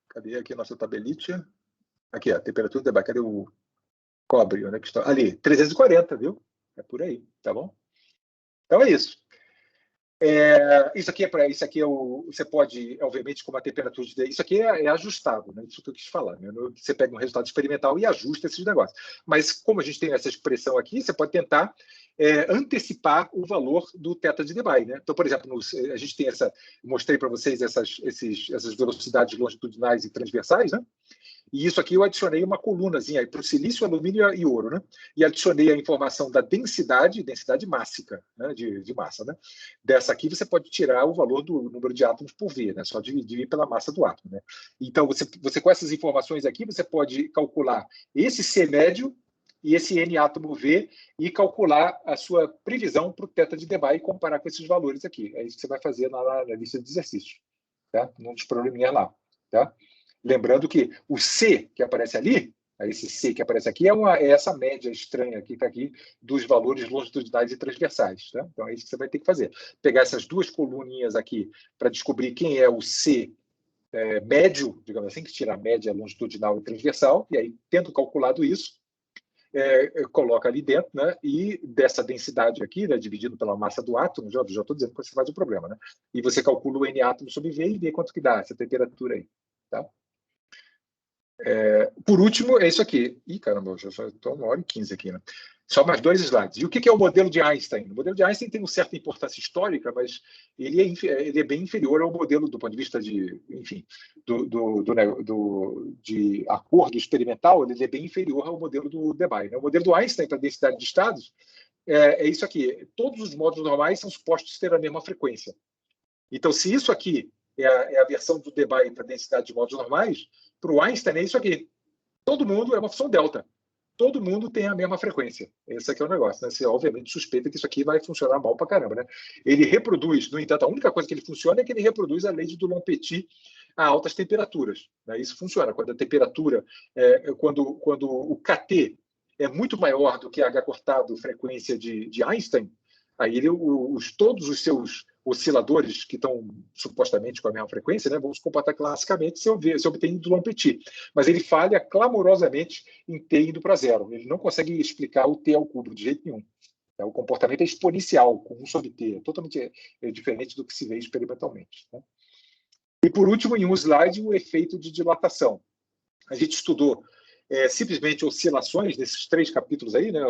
Cadê aqui a nossa tabelite? Aqui, a temperatura de Debye. Cadê o cobre? Onde é que está? Ali, 340, viu? É por aí, tá bom? Então é isso. Isso aqui você pode, obviamente, com uma temperatura de... Isso aqui é ajustável, né? Isso que eu quis falar. Né? Você pega um resultado experimental e ajusta esses negócios. Mas, como a gente tem essa expressão aqui, você pode tentar antecipar o valor do teta de Debye. Né? Então, por exemplo, a gente tem mostrei para vocês essas velocidades longitudinais e transversais, né? E isso aqui eu adicionei uma colunazinha para o silício, alumínio e ouro, né? E adicionei a informação da densidade mássica, né? de massa, né? Dessa aqui você pode tirar o valor do número de átomos por V, né? Só dividir pela massa do átomo, né? Então, você com essas informações aqui, você pode calcular esse C médio e esse N átomo V e calcular a sua previsão para o teta de Debye e comparar com esses valores aqui. É isso que você vai fazer na lista de exercícios, tá? Num dos probleminhas lá, tá? Lembrando que o C que aparece ali, esse C que aparece aqui, é essa média estranha que está aqui dos valores longitudinais e transversais. Tá? Então, é isso que você vai ter que fazer. Pegar essas duas coluninhas aqui para descobrir quem é o C médio, digamos assim, que tira a média longitudinal e transversal, e aí, tendo calculado isso, coloca ali dentro, né? E dessa densidade aqui, né, dividido pela massa do átomo, já estou dizendo que você faz o problema, né? E você calcula o N átomo sobre V e vê quanto que dá essa temperatura aí. Tá? Por último, é isso aqui. Ih, caramba, eu já estou 1h15 aqui, né? Só mais 2 slides. E o que é o modelo de Einstein? O modelo de Einstein tem uma certa importância histórica, mas ele é bem inferior ao modelo do ponto de vista de, enfim, de acordo experimental, ele é bem inferior ao modelo do Debye. Né? O modelo do Einstein para densidade de estados é isso aqui. Todos os módulos normais são supostos ter a mesma frequência. Então, se isso aqui é a versão do Debye para densidade de módulos normais, para o Einstein é isso aqui. Todo mundo é uma função delta. Todo mundo tem a mesma frequência. Esse aqui é o negócio. Né? Você, obviamente, suspeita que isso aqui vai funcionar mal para caramba. Né? Ele reproduz, no entanto, a única coisa que ele funciona é que ele reproduz a lei de Dulong-Petit a altas temperaturas. Né? Isso funciona. Quando a temperatura, quando o KT é muito maior do que a H cortado frequência de Einstein, aí todos os seus osciladores que estão supostamente com a mesma frequência, né, vão se comportar classicamente se obtém Dulong-Petit. Mas ele falha clamorosamente em T indo para zero. Ele não consegue explicar o T ao cubo de jeito nenhum. O comportamento é exponencial, com 1 sobre T. É totalmente diferente do que se vê experimentalmente. Né? E, por último, em um slide, o efeito de dilatação. A gente estudou simplesmente oscilações nesses 3 capítulos aí, né?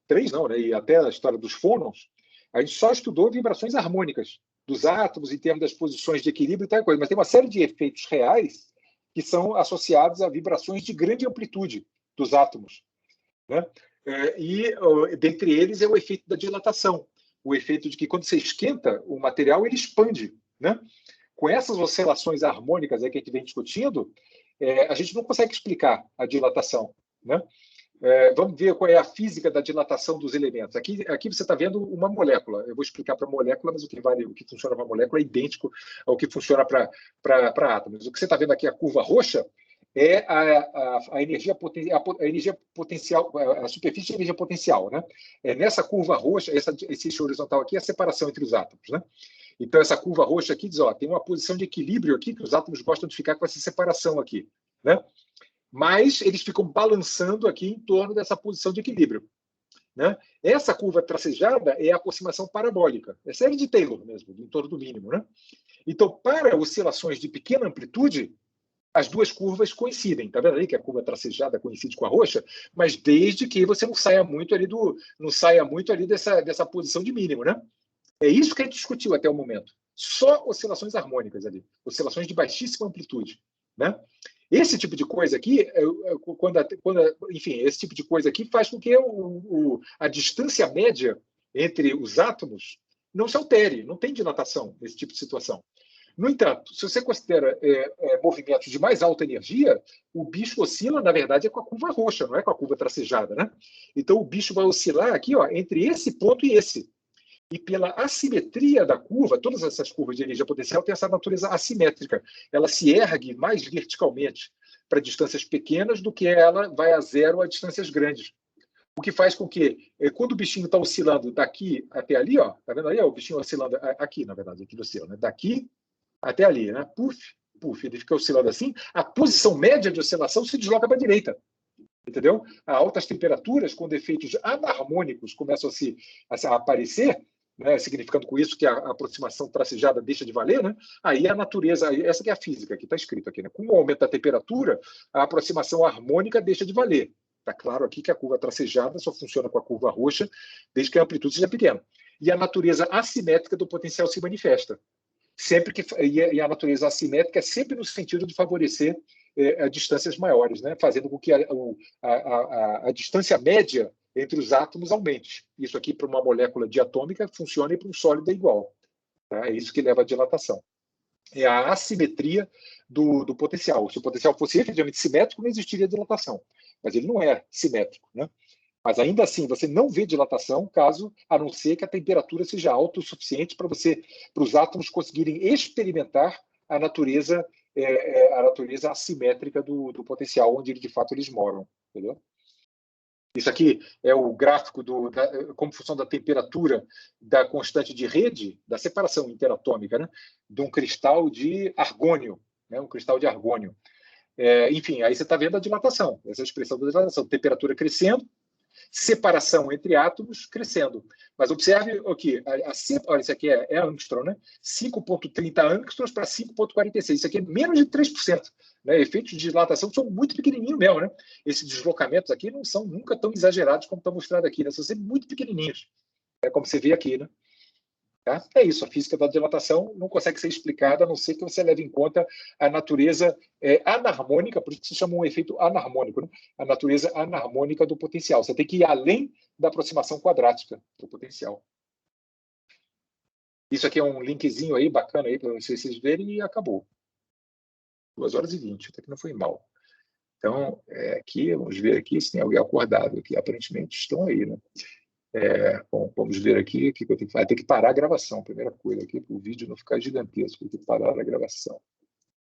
3 não, né? E até a história dos fônons, a gente só estudou vibrações harmônicas dos átomos em termos das posições de equilíbrio e tal coisa, mas tem uma série de efeitos reais que são associados a vibrações de grande amplitude dos átomos, né? E dentre eles é o efeito da dilatação, o efeito de que quando você esquenta o material, ele expande, né? Com essas oscilações harmônicas aí que a gente vem discutindo, a gente não consegue explicar a dilatação, né? Vamos ver qual é a física da dilatação dos elementos. Aqui você está vendo uma molécula. Eu vou explicar para a molécula, mas o que funciona para a molécula é idêntico ao que funciona para átomos. O que você está vendo aqui, a curva roxa, é a energia potencial, a superfície de energia potencial, né? Nessa curva roxa, esse eixo horizontal aqui é a separação entre os átomos, né? Então, essa curva roxa aqui diz, tem uma posição de equilíbrio aqui que os átomos gostam de ficar com essa separação aqui, né? Mas eles ficam balançando aqui em torno dessa posição de equilíbrio, né? Essa curva tracejada é a aproximação parabólica, é série de Taylor mesmo, em torno do mínimo, né? Então, para oscilações de pequena amplitude, as duas curvas coincidem. Está vendo aí que a curva tracejada coincide com a roxa? Mas desde que você não saia muito ali dessa posição de mínimo, né? É isso que a gente discutiu até o momento. Só oscilações harmônicas ali, oscilações de baixíssima amplitude, né? Esse tipo de coisa aqui, enfim, esse tipo de coisa aqui faz com que a distância média entre os átomos não se altere, não tem dilatação nesse tipo de situação. No entanto, se você considera movimentos de mais alta energia, o bicho oscila, na verdade, com a curva roxa, não é com a curva tracejada, né? Então, o bicho vai oscilar aqui, entre esse ponto e esse. E pela assimetria da curva, todas essas curvas de energia potencial têm essa natureza assimétrica. Ela se ergue mais verticalmente para distâncias pequenas do que ela vai a zero a distâncias grandes. O que faz com que, quando o bichinho está oscilando daqui até ali, tá vendo aí? O bichinho oscilando aqui, na verdade, aqui do oscila, né? Daqui até ali, né? Puf, puf, ele fica oscilando assim. A posição média de oscilação se desloca para a direita. Entendeu? A altas temperaturas, quando efeitos anarmônicos começam a aparecer, né, significando com isso que a aproximação tracejada deixa de valer, né? Aí a natureza, essa que é a física que está escrito aqui, né? Com o aumento da temperatura, a aproximação harmônica deixa de valer. Está claro aqui que a curva tracejada só funciona com a curva roxa, desde que a amplitude seja pequena. E a natureza assimétrica do potencial se manifesta. E a natureza assimétrica é sempre no sentido de favorecer distâncias maiores, né? Fazendo com que a distância média entre os átomos aumente. Isso aqui, para uma molécula diatômica, funciona e para um sólido é igual. Tá? É isso que leva à dilatação. É a assimetria do potencial. Se o potencial fosse efetivamente simétrico, não existiria dilatação. Mas ele não é simétrico, né? Mas ainda assim, você não vê dilatação, a não ser que a temperatura seja alta o suficiente para os átomos conseguirem experimentar a natureza assimétrica do potencial onde de fato eles moram, entendeu? Isso aqui é o gráfico como função da temperatura da constante de rede, da separação interatômica, né, de um cristal de argônio, né, um cristal de argônio. Enfim, aí você está vendo a dilatação, essa expressão da dilatação, temperatura crescendo, separação entre átomos crescendo. Mas observe aqui, olha, isso aqui é angstrom, né? 5,30 angstroms para 5,46. Isso aqui é menos de 3%. Né? Efeitos de dilatação são muito pequenininhos mesmo, né? Esses deslocamentos aqui não são nunca tão exagerados como está mostrado aqui, né? São sempre muito pequenininhos. É como você vê aqui, né? Tá? É isso, a física da dilatação não consegue ser explicada, a não ser que você leve em conta a natureza anarmônica, por isso que se chama um efeito anarmônico, né? A natureza anarmônica do potencial. Você tem que ir além da aproximação quadrática do potencial. Isso aqui é um linkzinho aí, bacana aí, para vocês verem, e acabou. 2h20, até que não foi mal. Então, aqui, vamos ver aqui se tem alguém acordado, que aparentemente estão aí, né? Bom, vamos ver aqui o que eu tenho que fazer. Tem que parar a gravação, primeira coisa aqui, para o vídeo não ficar gigantesco, tem que parar a gravação.